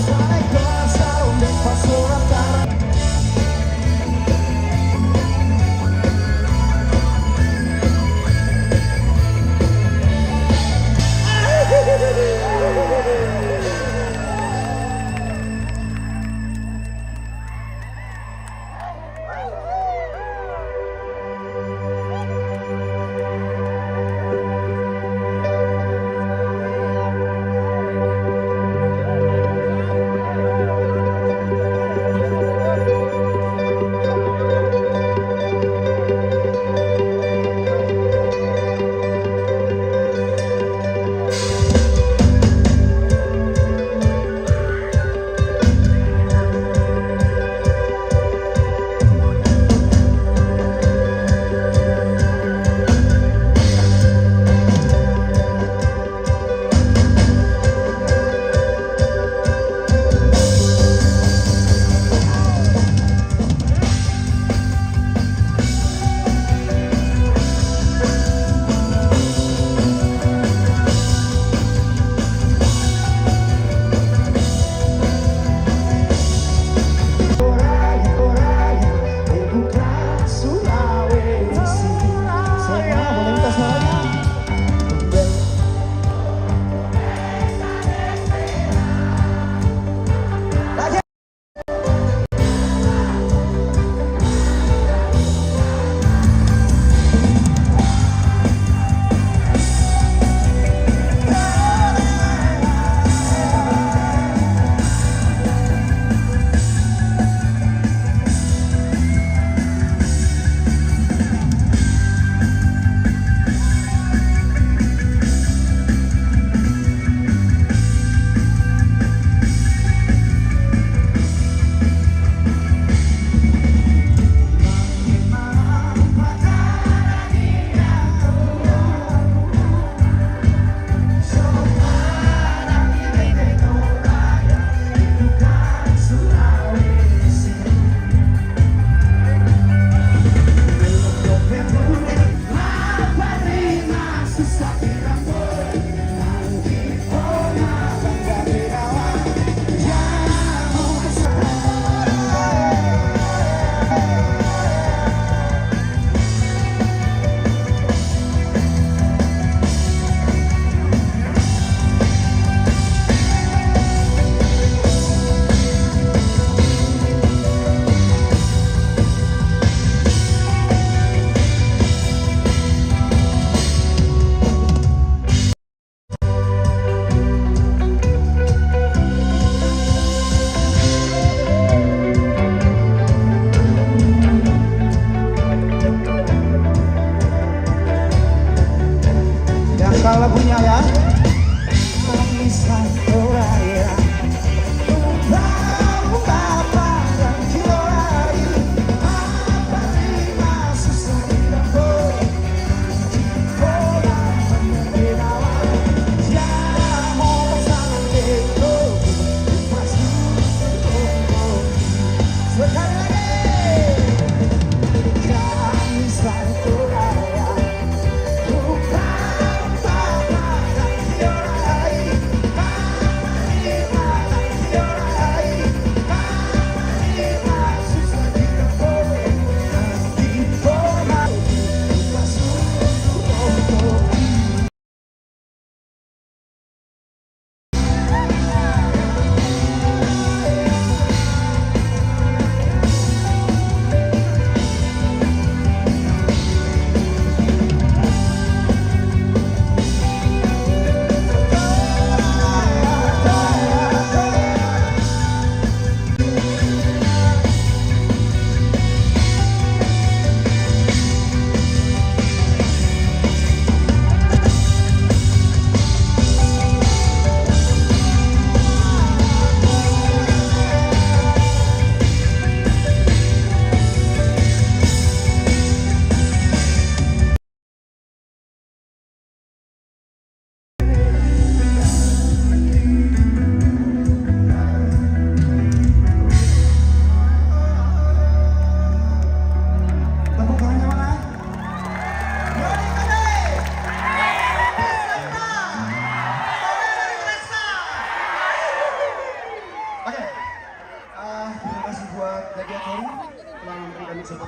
Saya kelas sarung dan pas sholat bareng.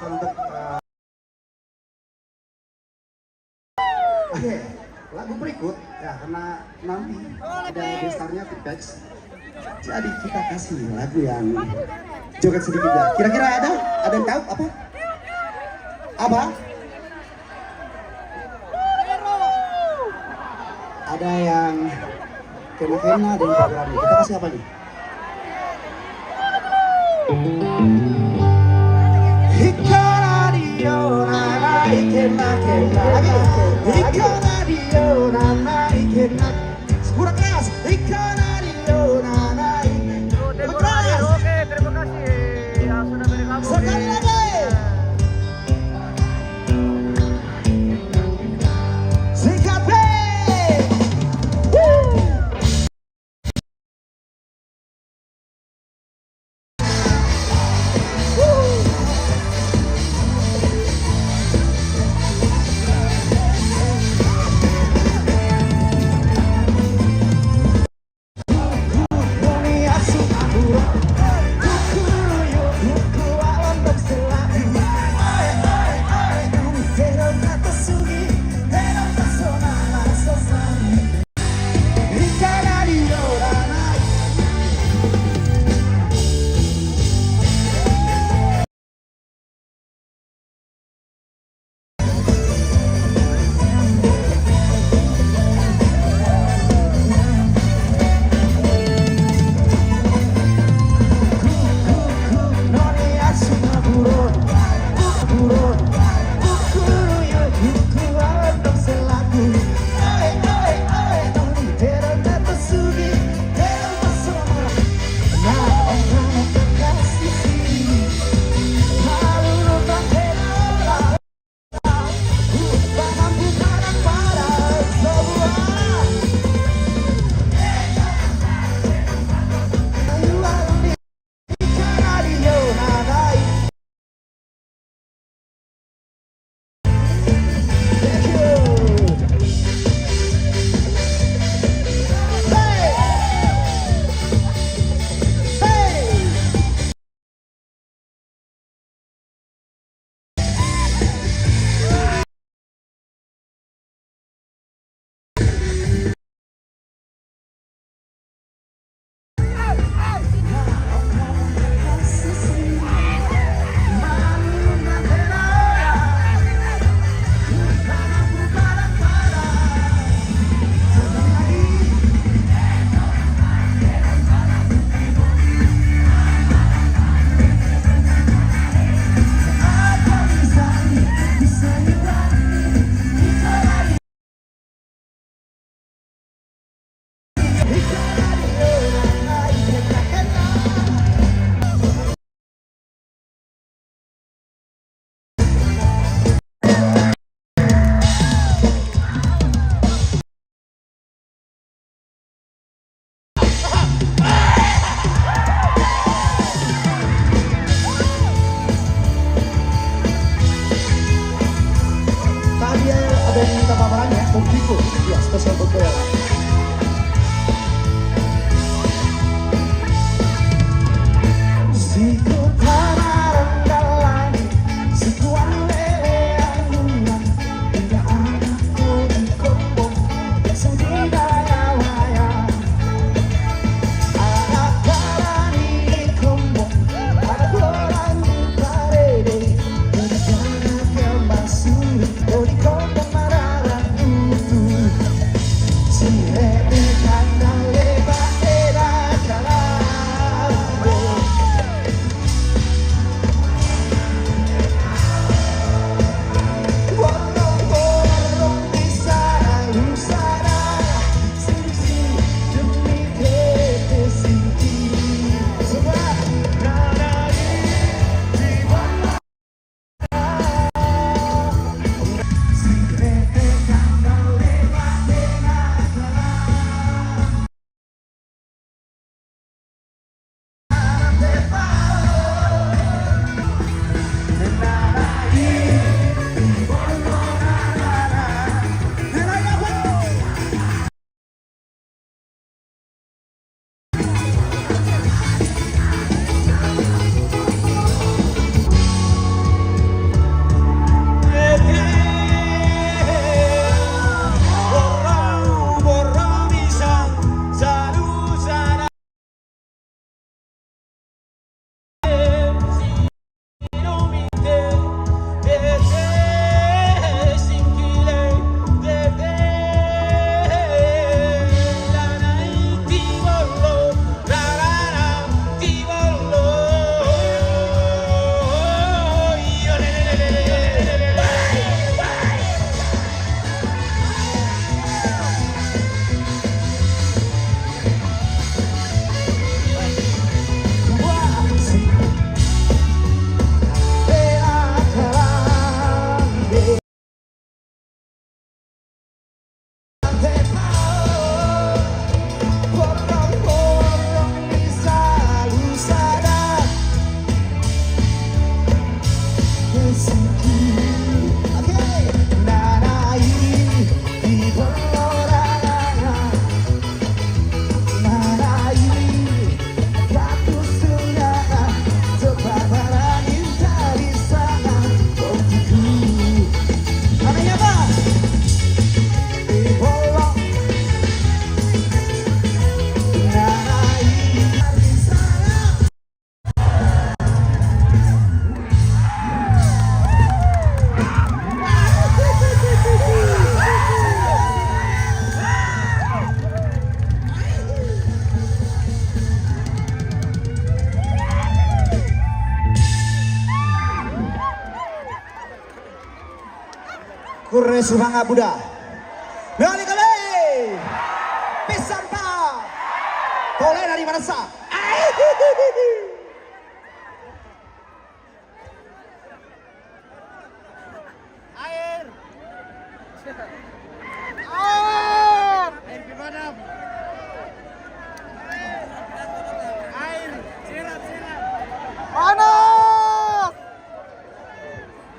silakan untuk Oke, lagu berikut ya karena nanti ada besarnya Pitpex. Jadi kita kasih lagu yang joget sedikit ya. Kira-kira ada yang tahu apa? Apa? Ada yang kena-kena dan program. Kita kasih apa nih? Hikaradio nana ikena-kena lagi. Hikaradio nana ikena. Kurang keras. Hikaradio nana ikena. Keras. Oke, terima kasih yang sudah bergabung. Sekali lagi. Sikat See Kurre Suhanga Buddha. Balik kali. Pisang pa. Tole dari mana sa? Air. Air gimana? Air. Siram. Panas.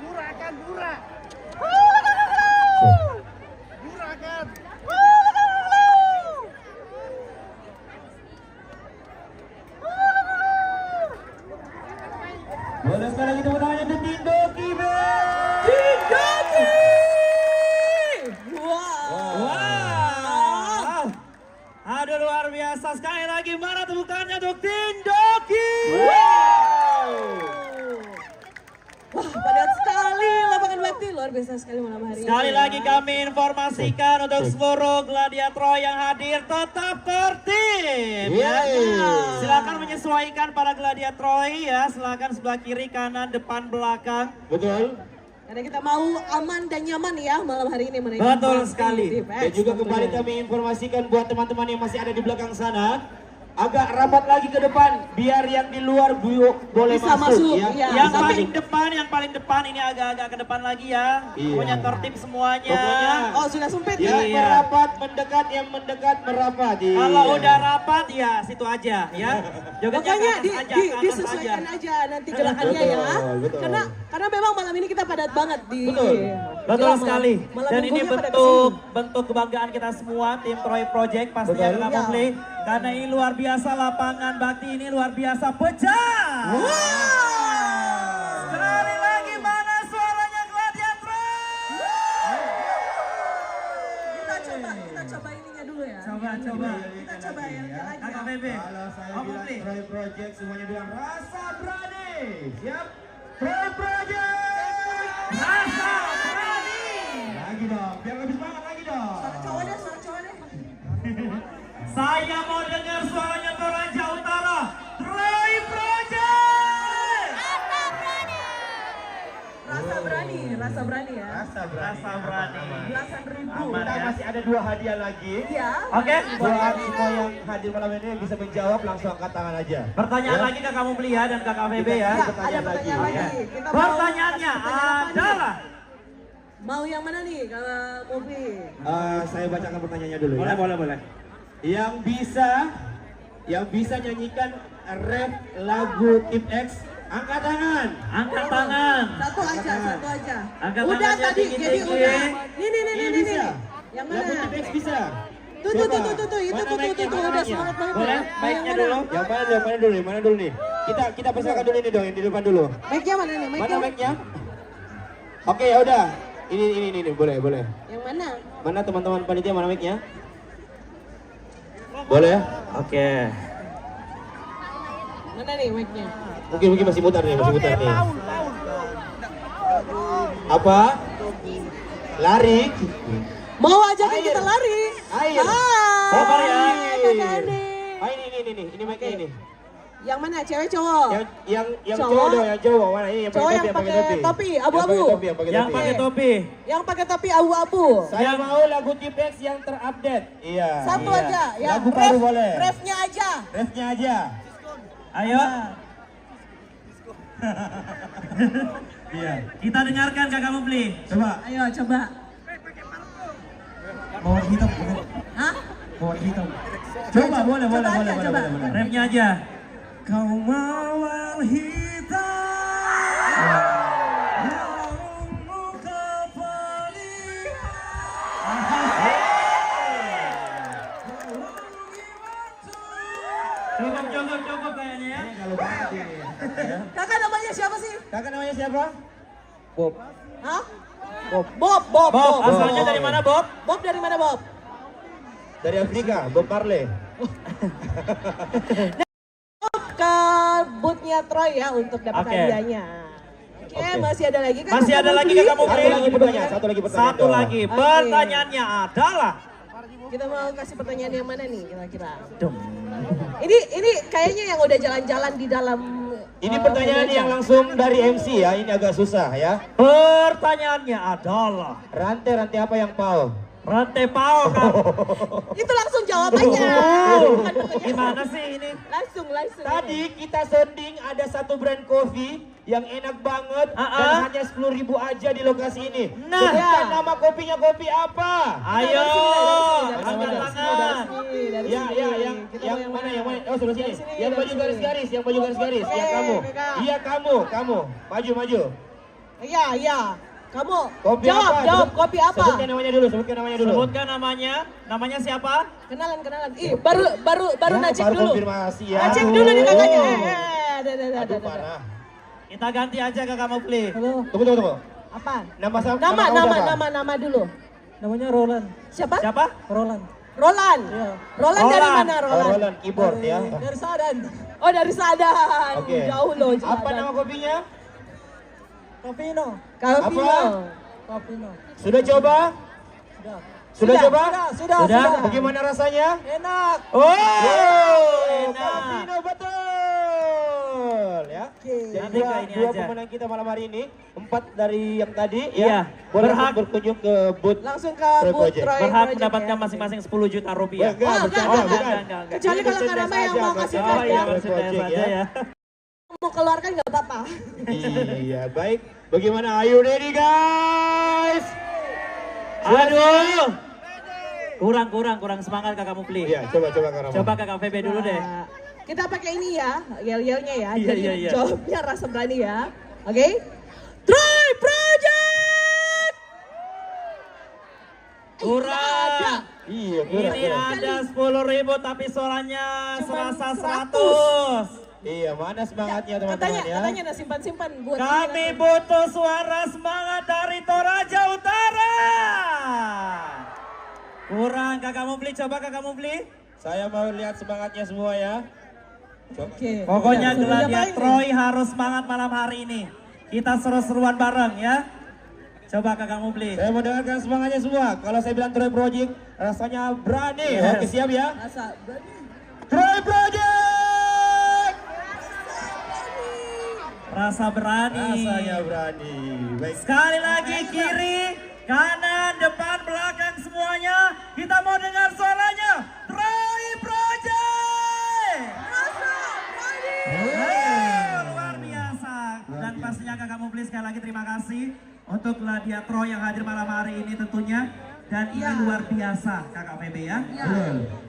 Murah kan murah. Boleh sekali lagi tepuk tangannya untuk Tindoki, Tindoki! Wow. Aduh luar biasa, sekali lagi mana tepuk tangannya untuk Tindoki. Wah, padat sekali lapangan bakti, luar biasa sekali malam hari ini. Sekali lagi kami informasikan untuk seluruh gladiator yang hadir tetap tertib. Ya. Silakan menyesuaikan para gladiator ya, silakan sebelah kiri, kanan, depan, belakang. Betul. Karena kita mau aman dan nyaman ya malam hari ini menaiki Betul bakti sekali. di PX Dan juga kembali tentunya. kami informasikan buat teman-teman yang masih ada di belakang sana, agak rapat lagi ke depan biar yang di luar boleh Bisa masuk, ya. iya. Yang Tapi- paling depan ini agak-agak ke depan lagi ya. Pokoknya tertib semuanya. Pokoknya Oh, sudah sempit yang nih. merapat mendekat, yang mendekat merapat. Kalau udah rapat ya situ aja ya. Jogetnya Pokoknya ke atas aja, ke atas disesuaikan aja nanti gerakannya ya. betul. Karena memang malam ini kita padat banget di Betul malam- sekali. malam Dan ini minggunya pada bentuk kebanggaan kita semua tim Troy Project pastinya Betul. kita Iya. Mufli. Karena ini luar biasa, lapangan bakti ini luar biasa pecah. Sekali lagi mana suaranya gladiator? Kita coba ininya dulu ya. Coba. Kita coba yang lagi. Kakak Bebe. Kalau saya Oh, bilang Mufli. Troy Project semuanya bilang rasa berani. Siap? Troy Project. Rasa berani. Lagi dong, biar lebih semangat lagi dong. Suara cowok deh. Saya mau dengar suaranya Toraja Utara. Troy Project. Rasa berani ya. Rasa berani. Rasa berani. Belasan ribu. Kita masih ada 2 hadiah lagi. Iya. Oke. Buat semua yang hadir malam ini bisa menjawab, langsung angkat tangan aja. Pertanyaan lagi Kakak Mufli ya dan Kakak Bebe ya. Ya, ada pertanyaan pertanyaan lagi. lagi. Kita mau Pertanyaannya pertanyaan apa nih? adalah Mau yang mana nih, Kak Mufli? Saya bacakan pertanyaannya dulu ya. boleh. Yang bisa nyanyikan rap lagu Tim X, angkat tangan. Angkat tangan. Satu aja. Angkat Udah tangannya tadi, jadi tinggi-tinggi. udah. Nih. Ini bisa. Yang Lagu mana? Tim X bisa. Tuh, Coba. itu Mana mic-nya, tuh, mana udah mic-nya? semangat banget. Boleh? ya. Mic-nya Yang dulu. mana? Yang mana dulu nih? Kita persilakan dulu ini dong, yang di depan dulu. Mic-nya mana nih? Mana mic-nya? Oke, ya udah. Ini boleh. Yang mana? Mana teman-teman panitia, mana mic-nya? Boleh? Oke. Mana nih mic-nya? Mungkin masih mutar nih. Apa? Lari? Mau ajakin Air. kita lari? Air. Sabar ya. Hai, Kakak Ade. Ini mic-nya ini. Yang mana? Cewek cowok? Yang Cowok? cowok dong, yang cowok mana ini? Cowok yang pakai topi, abu-abu. Yang pakai topi. Yang pakai topi abu-abu. Saya mau lagu T-Pex yang terupdate. Iya. Satu iya. aja, yang Lagu baru boleh. refnya aja. Refnya aja. Ayo. Iya. Kita dengarkan Kakak Mufli. Coba. Ayo coba. Mawar hitam. Hah? Mawar hitam. Coba, boleh. Coba. Rapnya aja. Kau mawar hitam. siapa? Bob. Hah? Bob. Bob. Asalnya dari mana Bob? Bob dari mana Bob? Dari Afrika, Bob Marley. Ke bootnya Troy ya untuk dapat Oke. hadiahnya. Oke, masih ada lagi kan? Masih ada lagi Kakak Mufli? Satu lagi pertanyaan. Satu lagi. Oke. Pertanyaannya adalah Kita mau kasih pertanyaan yang mana nih kira-kira? Ini kayaknya yang udah jalan-jalan di dalam. Ini pertanyaan yang langsung dari MC ya, ini agak susah ya. pertanyaannya adalah Rantai-rantai apa yang pau? rantai pau Kak. Itu langsung jawabannya. Bukan pertanyaan. Gimana sih ini? Langsung. Tadi kita sounding ada satu brand kopi yang enak banget dan hanya 10.000 aja di lokasi ini. Nah. Sebutkan nama kopinya kopi apa? Ayo, Dari sini. angkat-angkat. Dari Ya, sini. Kita yang mau mana, yang mana? Oh, sebelah sini. Dari sini, Yang dari baju sini. garis-garis, yang baju garis-garis. Ya, kamu. Kakak. Iya, kamu. Maju. Iya. Kamu Kopi jawab, apa? kopi apa? Sebutkan namanya dulu. Sebutkan namanya. Namanya siapa? Kenalan. Ih, baru nacek baru dulu. konfirmasi ya. Nacek dulu nih kakaknya. Aduh, parah. Kita ganti aja Kakak Mufli. Halo. Tunggu. Apa? Nama kamu siapa? Nama dulu. Namanya Roland. Siapa? Siapa? Roland. Roland. Iya. Roland dari Roland. mana Oh, Roland? Roland keyboard ya. Dari Sadan. Oh, dari Sadan. Oke. Jauh loh. Apa nama kopinya? Kapino. Kapino. Sudah coba? Sudah coba? Sudah. Bagaimana rasanya? Enak. Oh, enak. Cappuccino betul ya. Jadi Nanti ke ini dua aja. pemenang kita malam hari ini, 4 dari yang tadi Iya. ya. Boleh Berhak. berkunjung ke booth. Langsung ke Troy booth Project. Troy Berhak Project mendapatkan ya. masing-masing 10 juta rupiah. Enggak, bercanda, enggak, bukan. enggak. Kecuali kalau Ini Kak Rama yang aja, mau kasih Oh hadiah. iya, Troy maksudnya Project saja ya. Mau keluarkan nggak apa-apa. Iya, baik. Bagaimana? Are you ready guys? Aduh. Kurang semangat Kakak Mufli. Iya, coba Kak Rama. Coba Kakak VB dulu deh. Nah, kita pakai ini ya, yel-yelnya ya. Iya, Jadi iya. jawabnya rasa berani ya. Oke? Troy Project! Kurang. Iya, Ini kurang. ada 10.000 tapi suaranya Cuman serasa 100. 100. Iya, mana semangatnya teman-teman ya? Katanya nah simpan buat Kami ini. butuh suara semangat dari Toraja Utara. Kurang Kakak Mufli, coba Kakak Mufli. Saya mau lihat semangatnya semua ya. Oke. Pokoknya Udah, Gladiator diapain nih? Troy harus semangat malam hari ini. Kita seru-seruan bareng ya. Coba Kakak Mufli. Saya mau dengarkan semangatnya semua. Kalau saya bilang Troy Project, rasanya berani. Yes. Oke, siap ya? Rasa berani. Troy Project! Rasa berani. Rasanya berani. Baik. Sekali lagi kiri, kanan, depan, belakang semuanya. Kita mau dengar suaranya. Troy Project. Luar biasa. Dan pastinya Kakak Mufli sekali lagi terima kasih untuk Gladiator yang hadir malam hari ini tentunya. Dan ini luar biasa Kakak VB ya.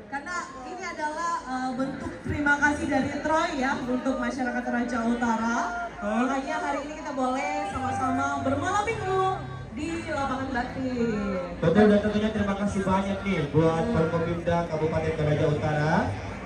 Karena ini adalah bentuk terima kasih dari Troy ya untuk masyarakat Toraja Utara. Makanya hari ini kita boleh sama-sama bermalam minggu di lapangan batik. Betul, dan tentunya terima kasih banyak nih buat Forkopimda Kabupaten Toraja Utara.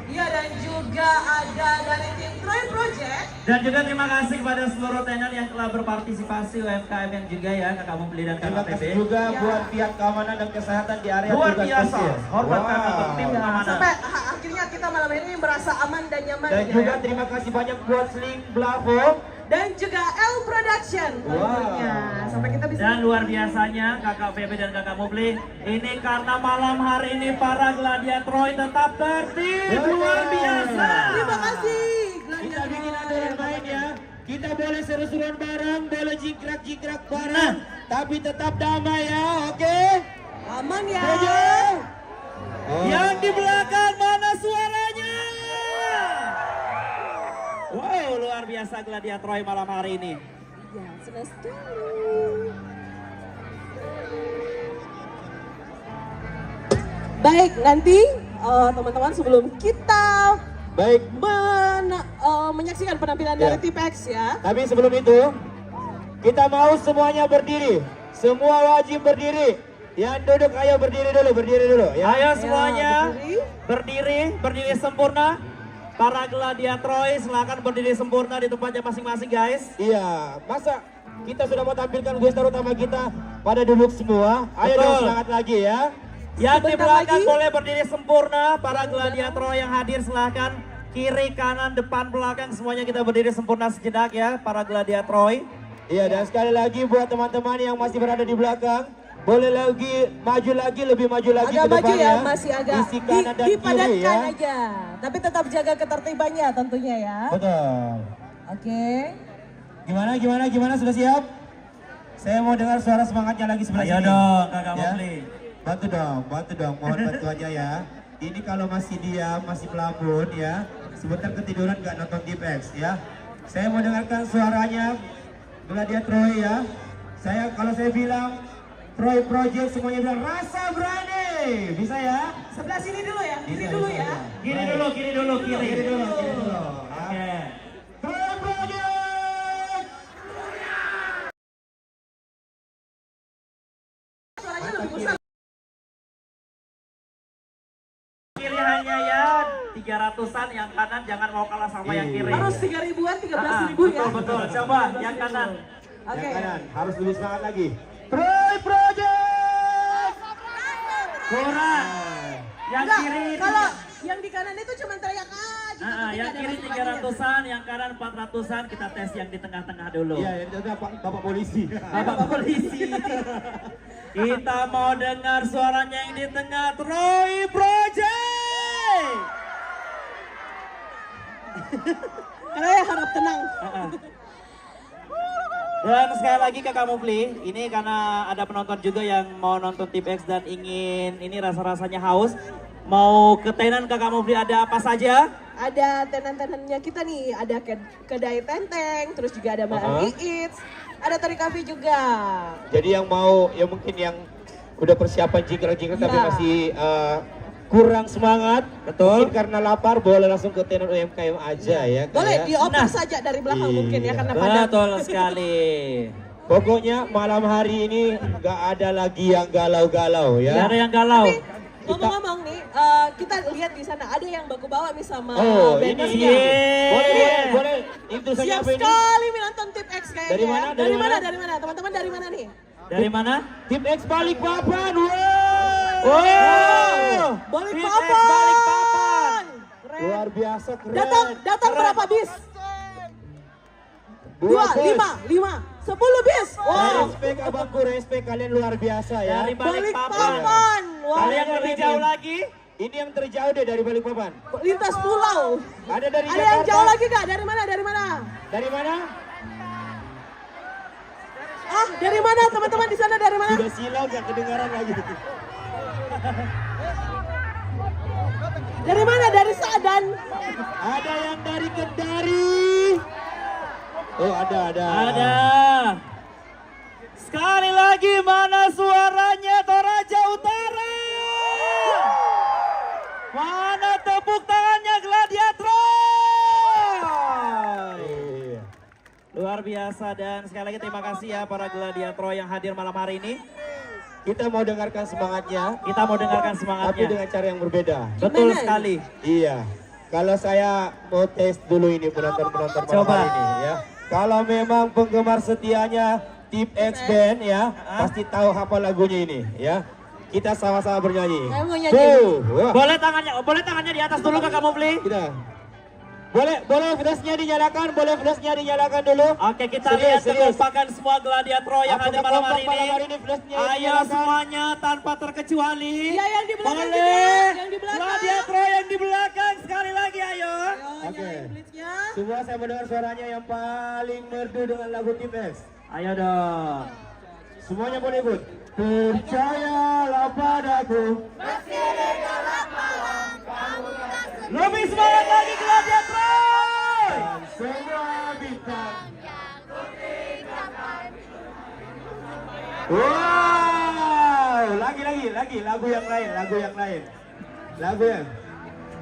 Iya, dan juga ada dari tim Troy Project. Dan juga terima kasih kepada seluruh tenan yang telah berpartisipasi UMKM yang juga ya Kakak Mufli dan Terima Kakak kasih VB. juga buat pihak keamanan dan kesehatan di area Luar tugas biasa. pesir. Hormat Kakak untuk tim Wow. keamanan. Sampai akhirnya kita malam ini merasa aman dan nyaman. Dan ya. juga terima kasih banyak buat Sling Blavo. Dan juga L Production tentunya. Sampai kita bisa. Dan luar biasanya Kakak VB dan Kakak Mufli, ini karena malam hari ini para Gladiator tetap tertib. Luar biasa. Terima kasih. Kita bikin aturan main ya. Kita boleh seru-seruan bareng, boleh jingkrak-jingkrak bareng, tapi tetap damai ya, oke? Aman ya. Setuju? Yang di belakang mana suaranya? Wow, luar biasa Gladiator malam hari ini. Ya, senang sekali. Baik, nanti teman-teman sebelum kita Baik, menyaksikan penampilan Ya. dari Tipex ya. tapi sebelum itu, kita mau semuanya berdiri. Semua wajib berdiri. Yang duduk ayo berdiri dulu ya. Ayo semuanya berdiri. berdiri sempurna. Para Gladiator silakan berdiri sempurna di tempatnya masing-masing guys. Iya, masa kita sudah mau tampilkan gestar utama kita pada duduk semua. Ayo Betul. dong semangat lagi ya. Yang di Sebentar belakang lagi. boleh berdiri sempurna. Para gladiator yang hadir silahkan. Kiri, kanan, depan, belakang semuanya kita berdiri sempurna sejenak ya. Para gladiator. Iya, dan sekali lagi buat teman-teman yang masih berada di belakang, boleh lagi maju lagi, lebih maju lagi Agak ke maju depannya. ya, masih agak Isi kanan dan kiri dipadatkan ya. aja. Tapi tetap jaga ketertibannya tentunya ya. Betul. Oke. Gimana? Sudah siap? Saya mau dengar suara semangatnya lagi sebelah Ayo sini. dong, Kakak Ya. Mufli. Bantu dong, mohon bantuannya ya. Ini kalau masih diam, masih melamun ya, sebentar ketiduran nggak nonton Tipex ya. Saya mau dengarkan suaranya Gladiator Troy ya. Kalau saya bilang Troy Project semuanya bilang rasa berani. Bisa ya? Sebelah sini dulu ya. Kiri dulu. Kiri dulu. Oke. Troy Project. Kiri hanya ya 300-an, yang kanan jangan mau kalah sama yang kiri. Harus 3.000-an, 13.000 ya. Betul. Coba yang kanan. Oke. Yang kanan harus lebih semangat lagi. Troy Project. Kurang. Yang Enggak, kiri kalau yang di kanan itu cuma teriak aja. yang kiri 300-an, yang kanan 400-an. Kita tes yang di tengah-tengah dulu. Iya, itu Bapak polisi. Bapak polisi. Kita mau dengar suaranya yang di tengah. Troy Project. Karena harap tenang. Dan sekali lagi Kakak Mufli, ini karena ada penonton juga yang mau nonton Tipex dan ingin ini rasa-rasanya haus. Mau ke tenan Kakak Mufli ada apa saja? Ada tenan-tenannya kita nih, ada kedai tenteng, terus juga ada Mbak Eats, ada Tari Cafe juga. Jadi yang mau, ya mungkin yang udah persiapan jingle tapi Ya. masih kurang semangat, Betul. mungkin karena lapar boleh langsung ke tenan UMKM aja ya. Kak, Boleh ya. dioper saja dari belakang mungkin ya, karena padat. Betul sekali. Pokoknya malam hari ini nggak ada lagi yang galau-galau ya. Gak ada yang galau. Ngomong-ngomong nih, kita lihat di sana ada yang baku bawa nih sama Oh, bandersnya. ini boleh. Itu saja Siap apa ini? sekali menonton Tip X kayaknya. Dari mana? Ya. Dari mana? Dari mana? Teman-teman dari mana nih? Dari mana? Tim X Balikpapan. Wow. Balikpapan. Balikpapan. Keren. Luar biasa keren. Datang berapa bis? 2, 5, 10 bis. Wow. Respect abangku, respect kalian luar biasa ya. Dari Balikpapan. Balikpapan. Wah, Kalian lebih jauh lagi? Ini yang terjauh deh dari Balikpapan. lintas pulau. Ada dari Ada Jakarta. yang jauh lagi gak? Dari mana? Dari mana? Dari mana? Dari mana teman-teman di sana? Dari mana? Sudah silau gak kedengaran lagi. Dari mana? Dari Sadan. Ada yang dari Kendari. Oh ada. Ada. Sekali lagi mana suaranya Toraja Utara? Mana tepuk tangannya Gladiator? Iya. Luar biasa dan sekali lagi terima kasih ya para Gladiator yang hadir malam hari ini. Kita mau dengarkan semangatnya, Kita mau dengarkan tapi semangatnya. dengan cara yang berbeda. Betul Gimana? sekali. Iya. Kalau saya mau tes dulu ini penonton-penonton malam Coba. hari ini ya. Kalau memang penggemar setianya Tip X Band ya, pasti tahu hafal lagunya ini ya. Kita sama-sama bernyanyi. Saya mau nyanyi. Wah. Boleh tangannya di atas dulu Kakak Mufli. Kita. Boleh flashnya dinyalakan dulu. Oke, kita Serius, lihat serius. kekompakan semua Gladiator yang hadir malam hari ini. flashnya Ayo dinyalakan. semuanya tanpa terkecuali. Iya, yang di belakang Boleh. juga, yang di belakang. Gladiator yang di belakang sekali lagi ayo. Oke. Nyalain blitznya. Semua saya mendengar suaranya yang paling merdu dengan lagu Tip X. Ayo dong. Semuanya boleh ikut. Percayalah padaku. Lebih semangat lagi Gladiator. Dan semua bintang. Wow, lagi lagu yang lain.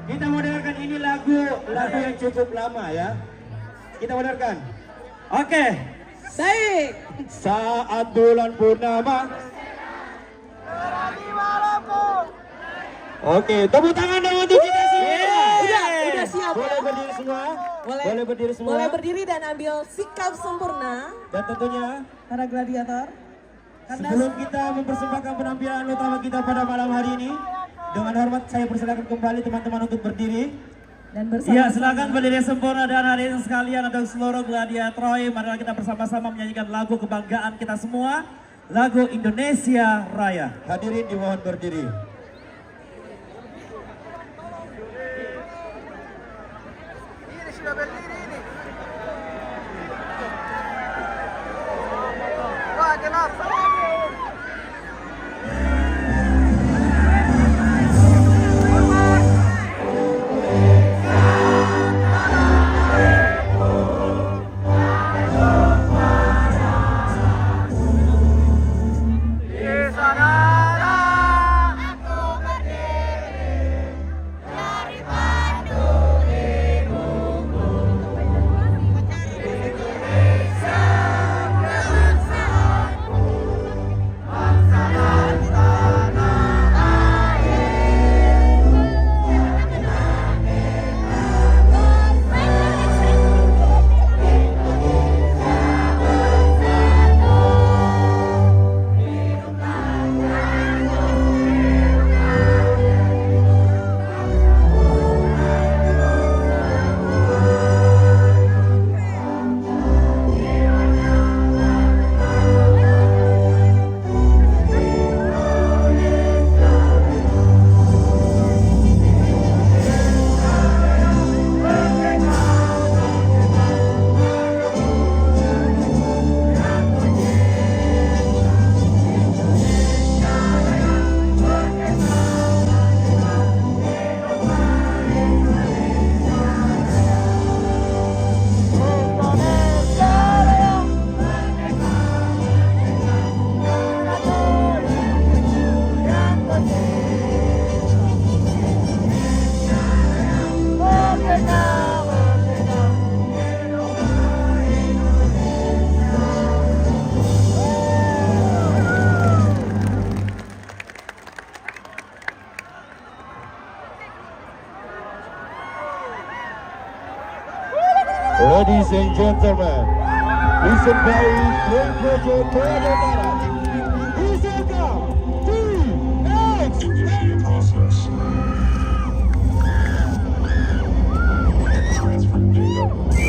Kita mau dengarkan ini lagu yang cukup lama ya. Kita mau dengarkan. Oke. Baik. Saat bulan purnama. Oke, tepuk tangan dong untuk kita semua. Udah siap. siap Boleh ya. berdiri semua? Boleh. Boleh berdiri semua? Boleh berdiri dan ambil sikap sempurna. Dan tentunya Para gladiator. sebelum kita mempersembahkan penampilan utama kita pada malam hari ini, dengan hormat saya persilakan kembali teman-teman untuk berdiri. Dan bersama. Ya, silakan berdiri sempurna dan hadirin sekalian untuk seluruh gladiator. Marilah kita bersama-sama menyanyikan lagu kebanggaan kita semua, lagu Indonesia Raya. Hadirin dimohon berdiri. Ini sudah berdiri ini. Wah, kenapa? Ladies and gentlemen, disembahi Grand Project Korea Barat. Welcome TX.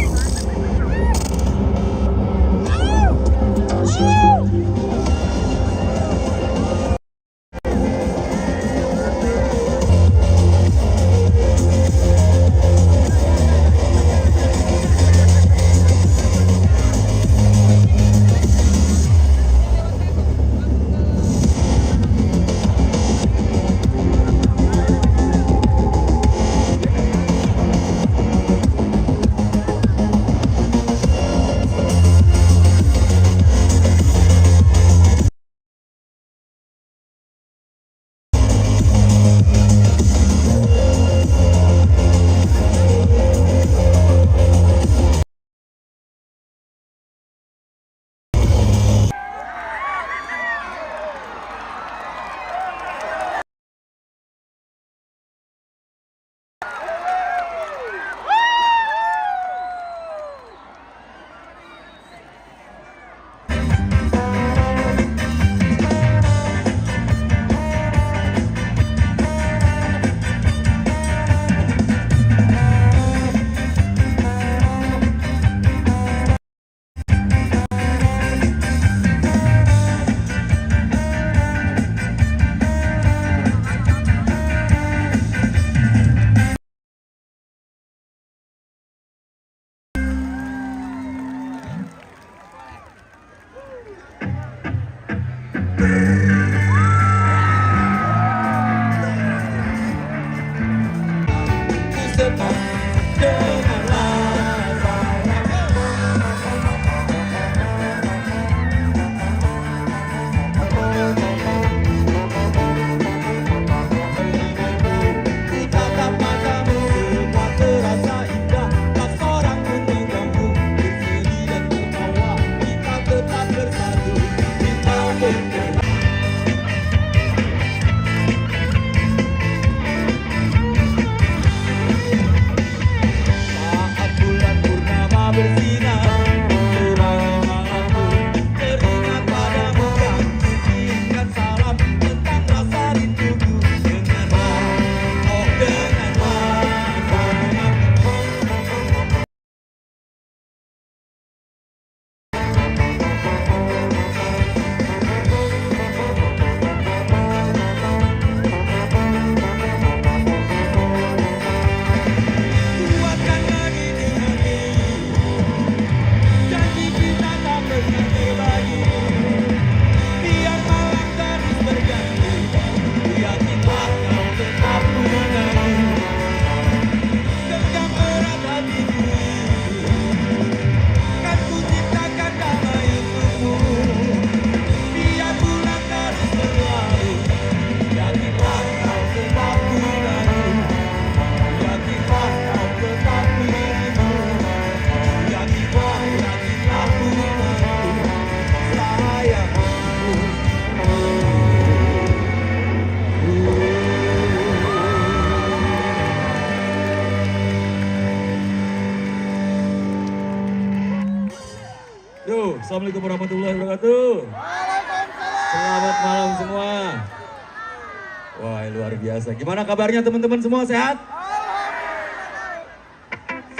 Assalamualaikum warahmatullahi wabarakatuh. Selamat malam semua. Wah, luar biasa. Gimana kabarnya teman-teman semua, sehat?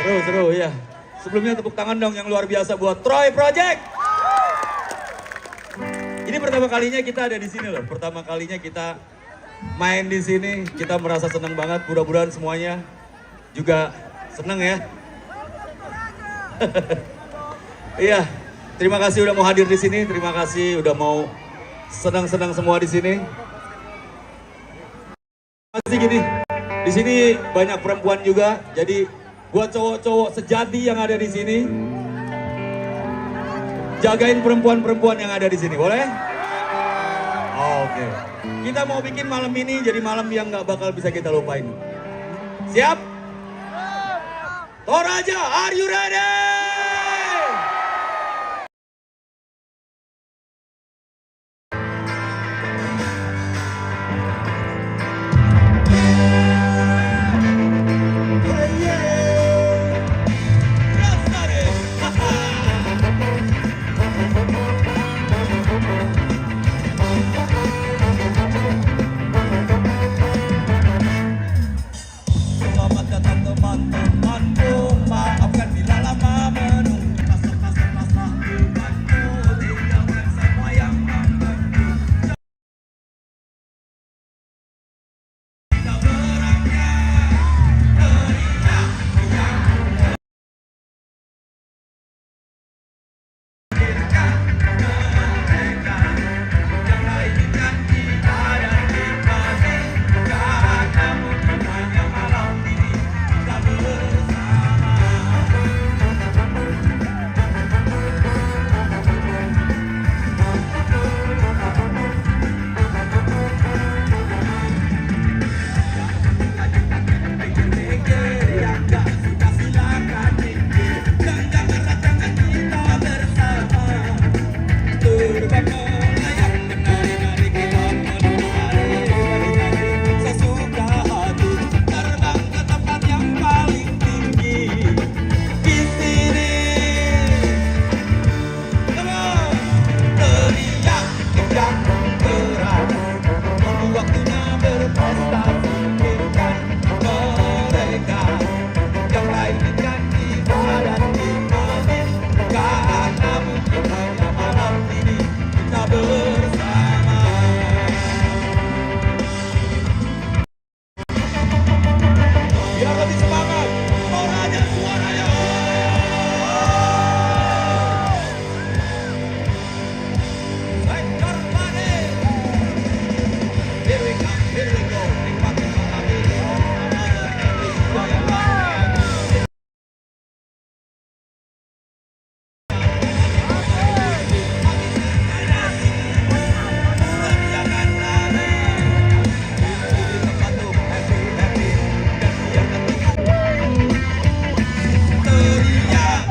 Seru ya. Sebelumnya tepuk tangan dong yang luar biasa buat Troy Project. Ini pertama kalinya kita ada di sini loh. Pertama kalinya kita main di sini. Kita merasa senang banget. Mudah-mudahan semuanya juga senang ya. Iya, terima kasih udah mau hadir di sini. Terima kasih udah mau senang-senang semua di sini. Masih gini, di sini banyak perempuan juga. Jadi buat cowok-cowok sejati yang ada di sini, jagain perempuan-perempuan yang ada di sini, boleh? Oke. Kita mau bikin malam ini jadi malam yang nggak bakal bisa kita lupain. Siap? Toraja, are you ready? Selamat datang teman-temanku, maafkan bila lama menunggu. Pasang bebanku, tinggalkan semua yang mengganggu. Kita berangkat, teriak yang hadirkan mereka yang lainkan kita dan dikasih. Karena mungkin hanya malam ini kita bersama. Pikir-pikir yang gak suka silakan minggir. Dan jangan kita bersama. Terbang melayang menari-nari kita menari sesuka hati. Terbang ke tempat yang paling tinggi di sini. Come on, teriak kencang keras. Tunggu waktunya berpesta, singkirkan mereka yang lainkan kita dan nikmatin. Karena mungkin hanya malam ini kita bersama. Biar lebih semangat, Toraja suaranya. Sektor Mane. Here we come, here we go. Nikmati malam ini. Teriak.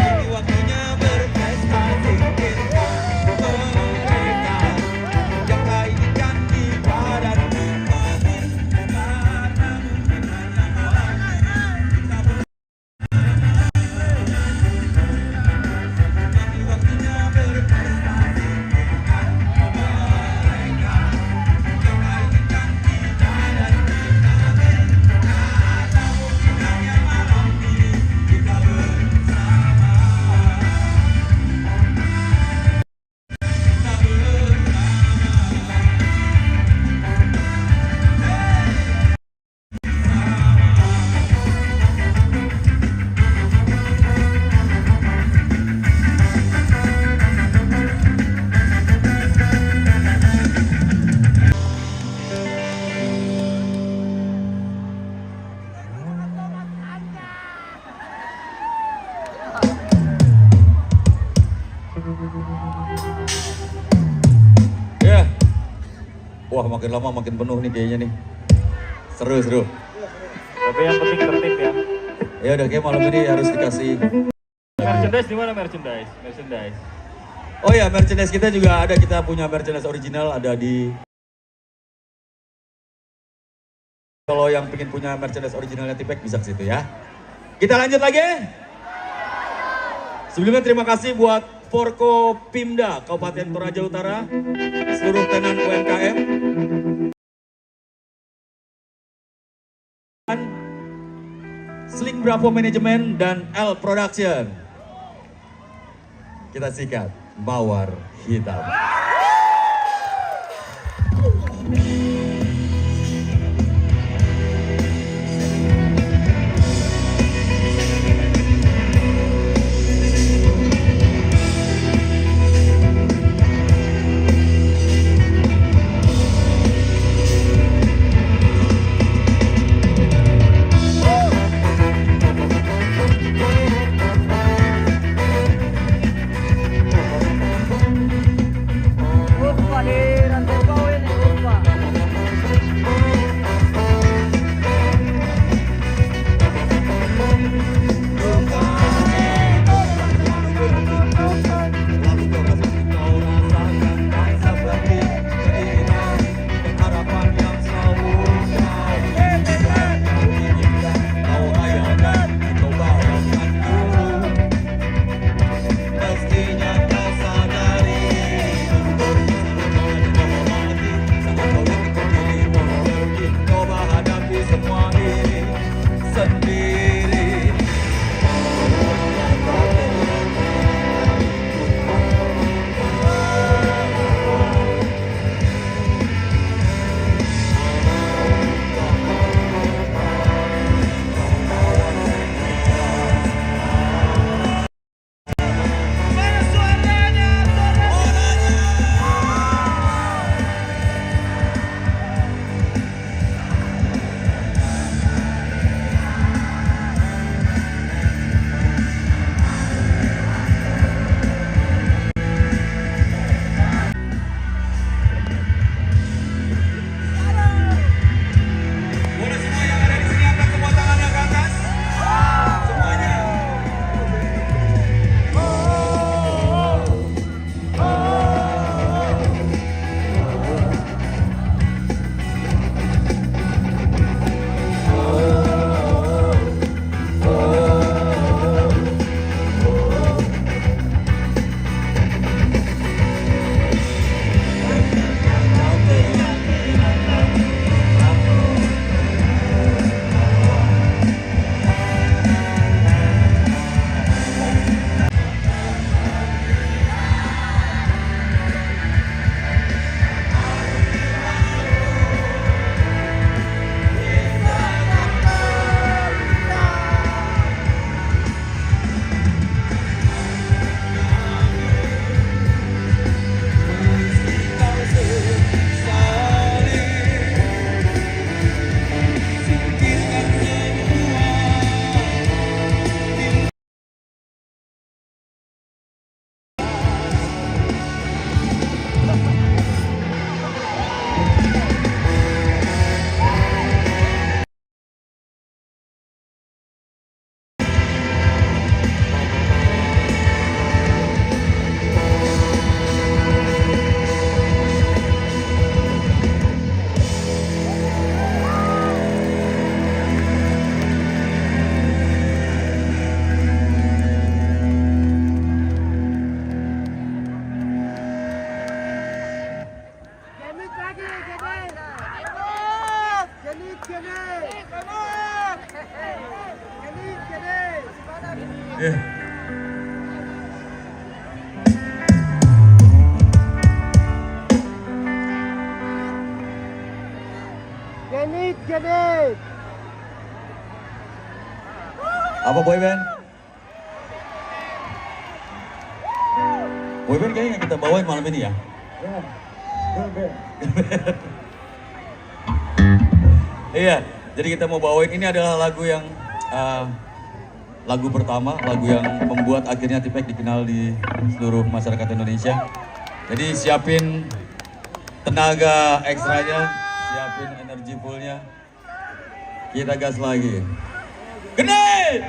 Ini waktunya berpesta, singkirkan mereka yang lainkan kita dan nikmatin. Karena mungkin hanya malam ini kita ini waktunya berpesta, singkirkan mereka yang lainkan kita dan nikmatin. Karena mungkin hanya malam ini kita bersama. Ya. Wah, makin lama makin penuh nih kayaknya nih. Seru. Tapi yang penting tertib ya. Ya udah, kayak malam ini harus dikasih. Merchandise di mana merchandise? Merchandise. Oh ya, merchandise kita juga ada. Kita punya merchandise original ada di. Kalau yang pengen punya merchandise originalnya Tipek bisa ke situ ya. Kita lanjut lagi. Sebelumnya terima kasih buat Forko Pimda Kabupaten Toraja Utara, seluruh tenan UMKM, Sling Bravo Management dan L Production. Kita sikat Mawar Hitam. Apa boyband? Boyband kayaknya yang kita bawain malam ini ya? Iya, jadi kita mau bawain ini adalah lagu yang lagu pertama, lagu yang membuat akhirnya Tipek dikenal di seluruh masyarakat Indonesia. Jadi siapin tenaga ekstranya, siapin energi fullnya. Kita gas lagi. Gede!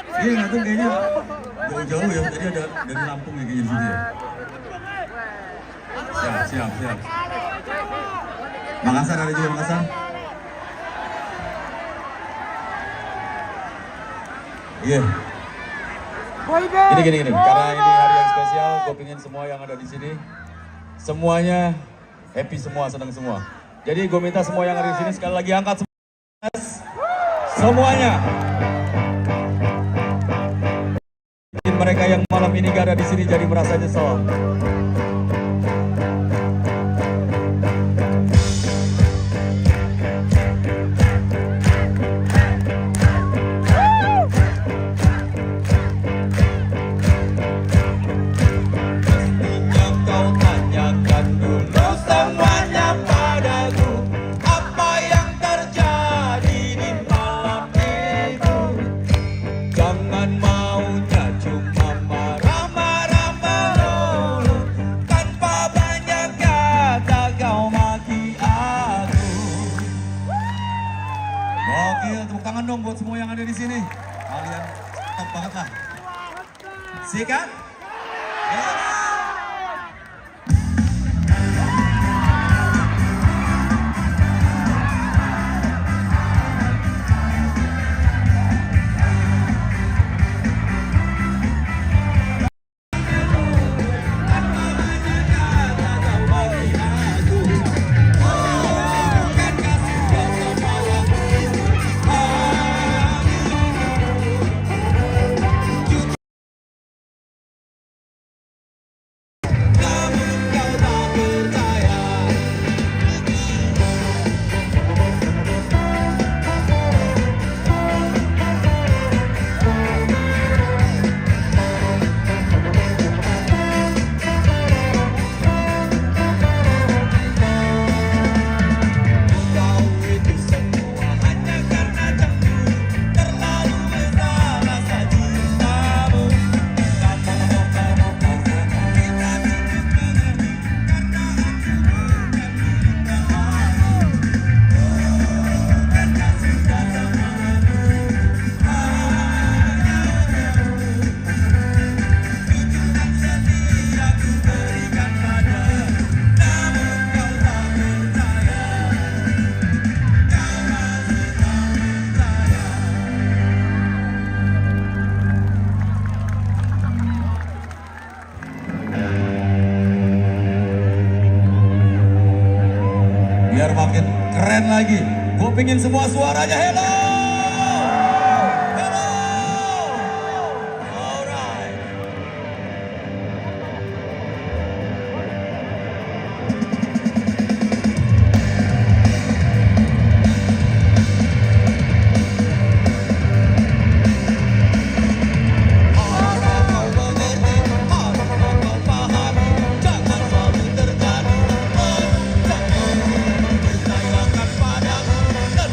Iya nggak tahu kayaknya jauh-jauh ya. Tadi ada dari Lampung ya kayaknya di sini ya. Siap. Makassar ada juga Makassar. Iya. Gini. Karena ini hari yang spesial, gue pengen semua yang ada di sini semuanya happy semua, senang semua. Jadi gue minta semua yang ada di sini sekali lagi angkat semuanya. Bikin mereka yang malam ini gak ada di sini jadi merasa nyesel. Buat semua yang ada di sini, kalian top banget lah. Sikat? Biar makin keren lagi, gue pengen semua suaranya hello. Alright. Jangan selalu terjadi, percayakan padaku dan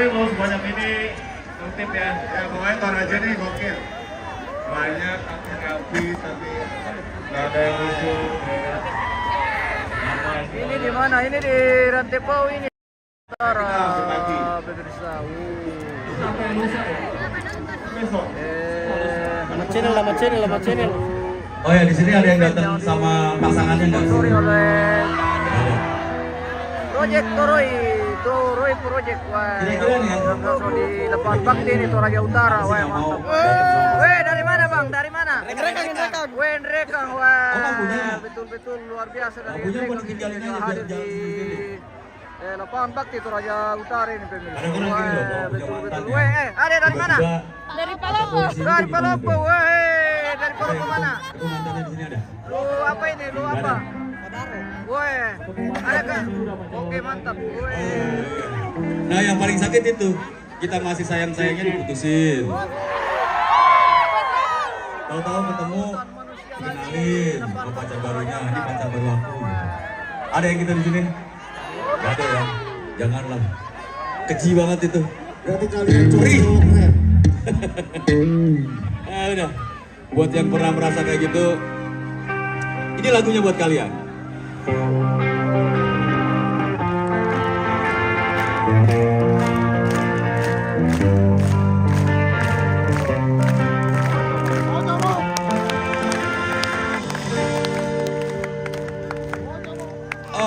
sorry loh sebanyak ini tertib ya. Ya pokoknya Toraja nih gokil. Banyak tapi habis tapi nggak ada yang lucu. Ya. Ini di mana? Ini di Rantepau ini. Utara, pemirsa. Nama channel. Oh ya, di sini ada yang datang sama pasangannya nggak sih? Oleh Project Toroy Project. Wah, Kira-kira nih ya? di Lepas Bakti ini Toraja Utara. Wah, mantap. Weh, dari mana bang? Dari mana? Rekang. Weh, Rekang. Wah, betul-betul luar biasa dari Rekang. Hadir di lapangan Bakti Toraja Utara ini pemirsa. Wah, betul-betul. Weh, ada dari mana? Dari Palopo. Dari Palopo. Weh, dari Palopo mana? Itu mantannya di sini ada. Lu apa ini? Lu apa? Weh, ada kan? Oke, mantap. Weh. Nah, yang paling sakit itu kita masih sayang-sayangnya diputusin. Tahu-tahu ketemu, kenalin sama pacar barunya, ini pacar baru aku. Ada yang kita di sini? Gak ada ya? Janganlah. Keji banget itu. Berarti kalian Curi. keren. Nah, udah. Buat yang pernah merasa kayak gitu, ini lagunya buat kalian.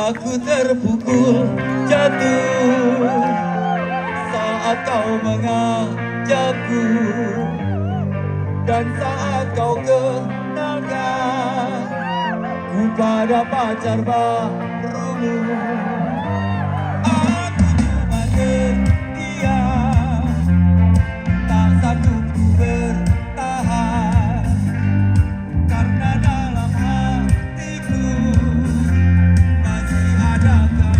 Aku terpukul jatuh saat kau mengajakku dan saat kau kenalkan ku pada pacar barumu. Aku cuma terdiam, tak sanggup ku bertahan karena dalam hatiku masih ada kamu.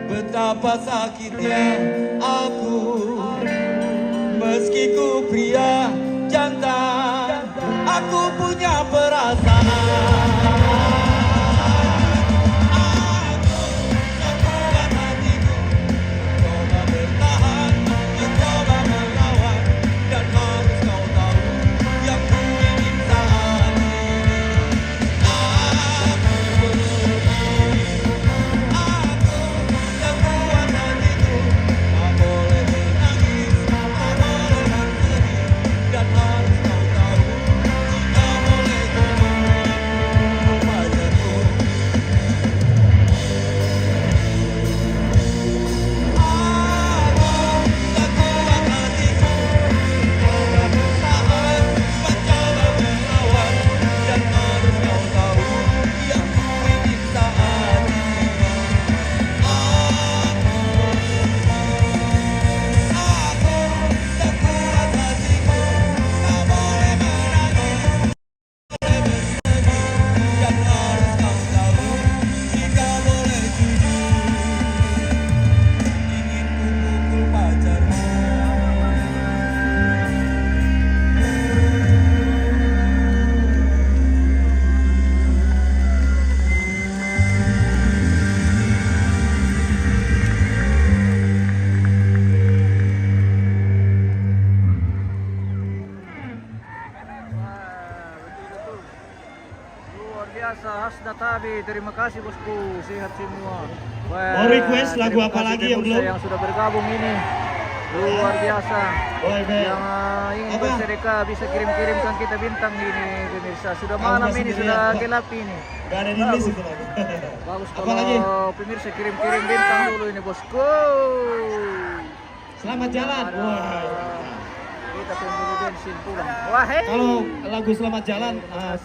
Betapa sakitnya aku, meski ku pria jantan, aku punya perasaan. Aku sekuat hatiku, mencoba bertahan, mencoba melawan, dan harus kau tahu yang ku ingin saat ini. Dan harus kau tahu, jika biasa. Hasna Tabi, terima kasih bosku, sehat semua. Mau request lagu apa lagi yang belum? Yang sudah bergabung ini luar biasa. Yang ingin bersedekah bisa kirim-kirimkan kita bintang ini pemirsa. Sudah malam ini, sudah gelap ini. Gak ada di list itu lagi. Bagus Apa kalau lagi? pemirsa kirim-kirim bintang dulu ini bosku. Selamat jalan. Wah. Kita pemburu bensin pulang. Wah, hei. Kalau lagu Selamat Jalan,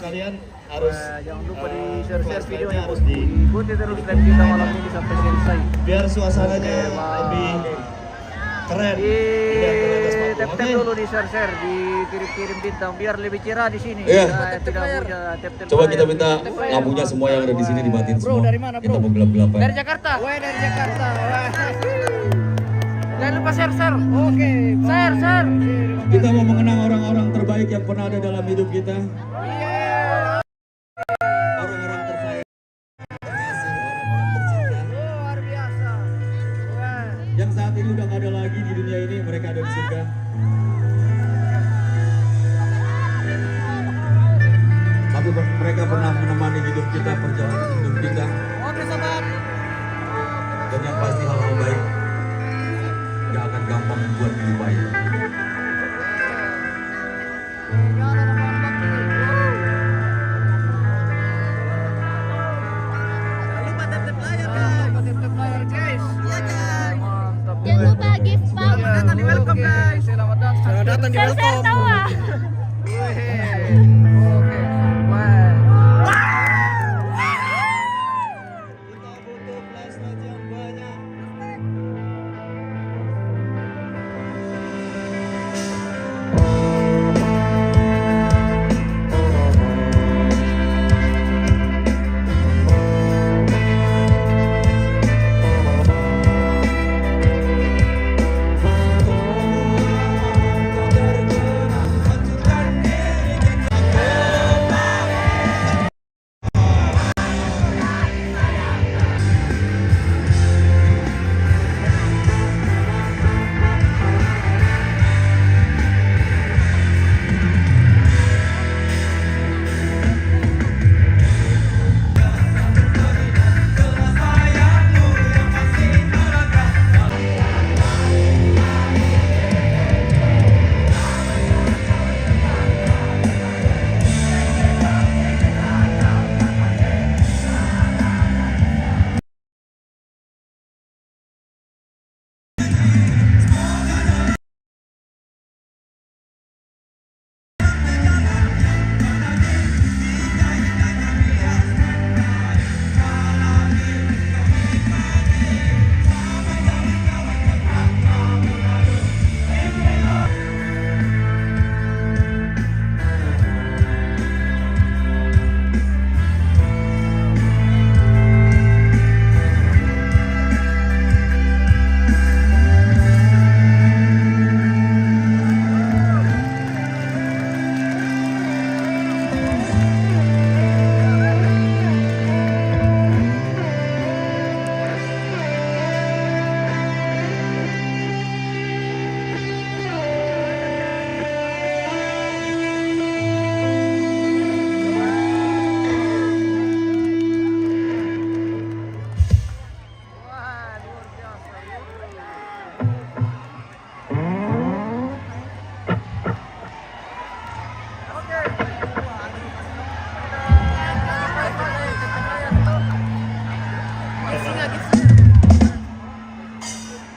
kalian harus Jangan lupa di share videonya harus bosku. Ikuti terus live kita malam ini sampai selesai. biar suasananya lebih keren. Di Tidak terlalu sepatu. tap-tap Oke. dulu di share, dikirim-kirim bintang biar lebih cerah di sini. Iya. Tidak punya tap-tap. Coba kita minta lampunya semua yang ada di sini dimatiin semua. Dari mana, Kita bro? mau gelap-gelapan. Dari Jakarta. Wah, dari Jakarta. Wah. Jangan lupa share. Oke. Share. Kita mau mengenang orang-orang terbaik yang pernah ada dalam hidup kita. Orang-orang terbaik, terkasih, orang-orang tercinta. Luar biasa. Wah. Yang saat ini udah gak ada lagi di dunia ini, mereka ada di surga. Tapi mereka pernah menemani hidup kita, perjalanan hidup kita. Oke, sobat. Dan yang pasti hal-hal baik gak akan gampang membuat hidup baik. Jangan lupa gift bang. Welcome guys. Selamat datang di Share tawa. Oke. Wah. Kita butuh flashlight yang banyak.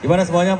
Gimana semuanya?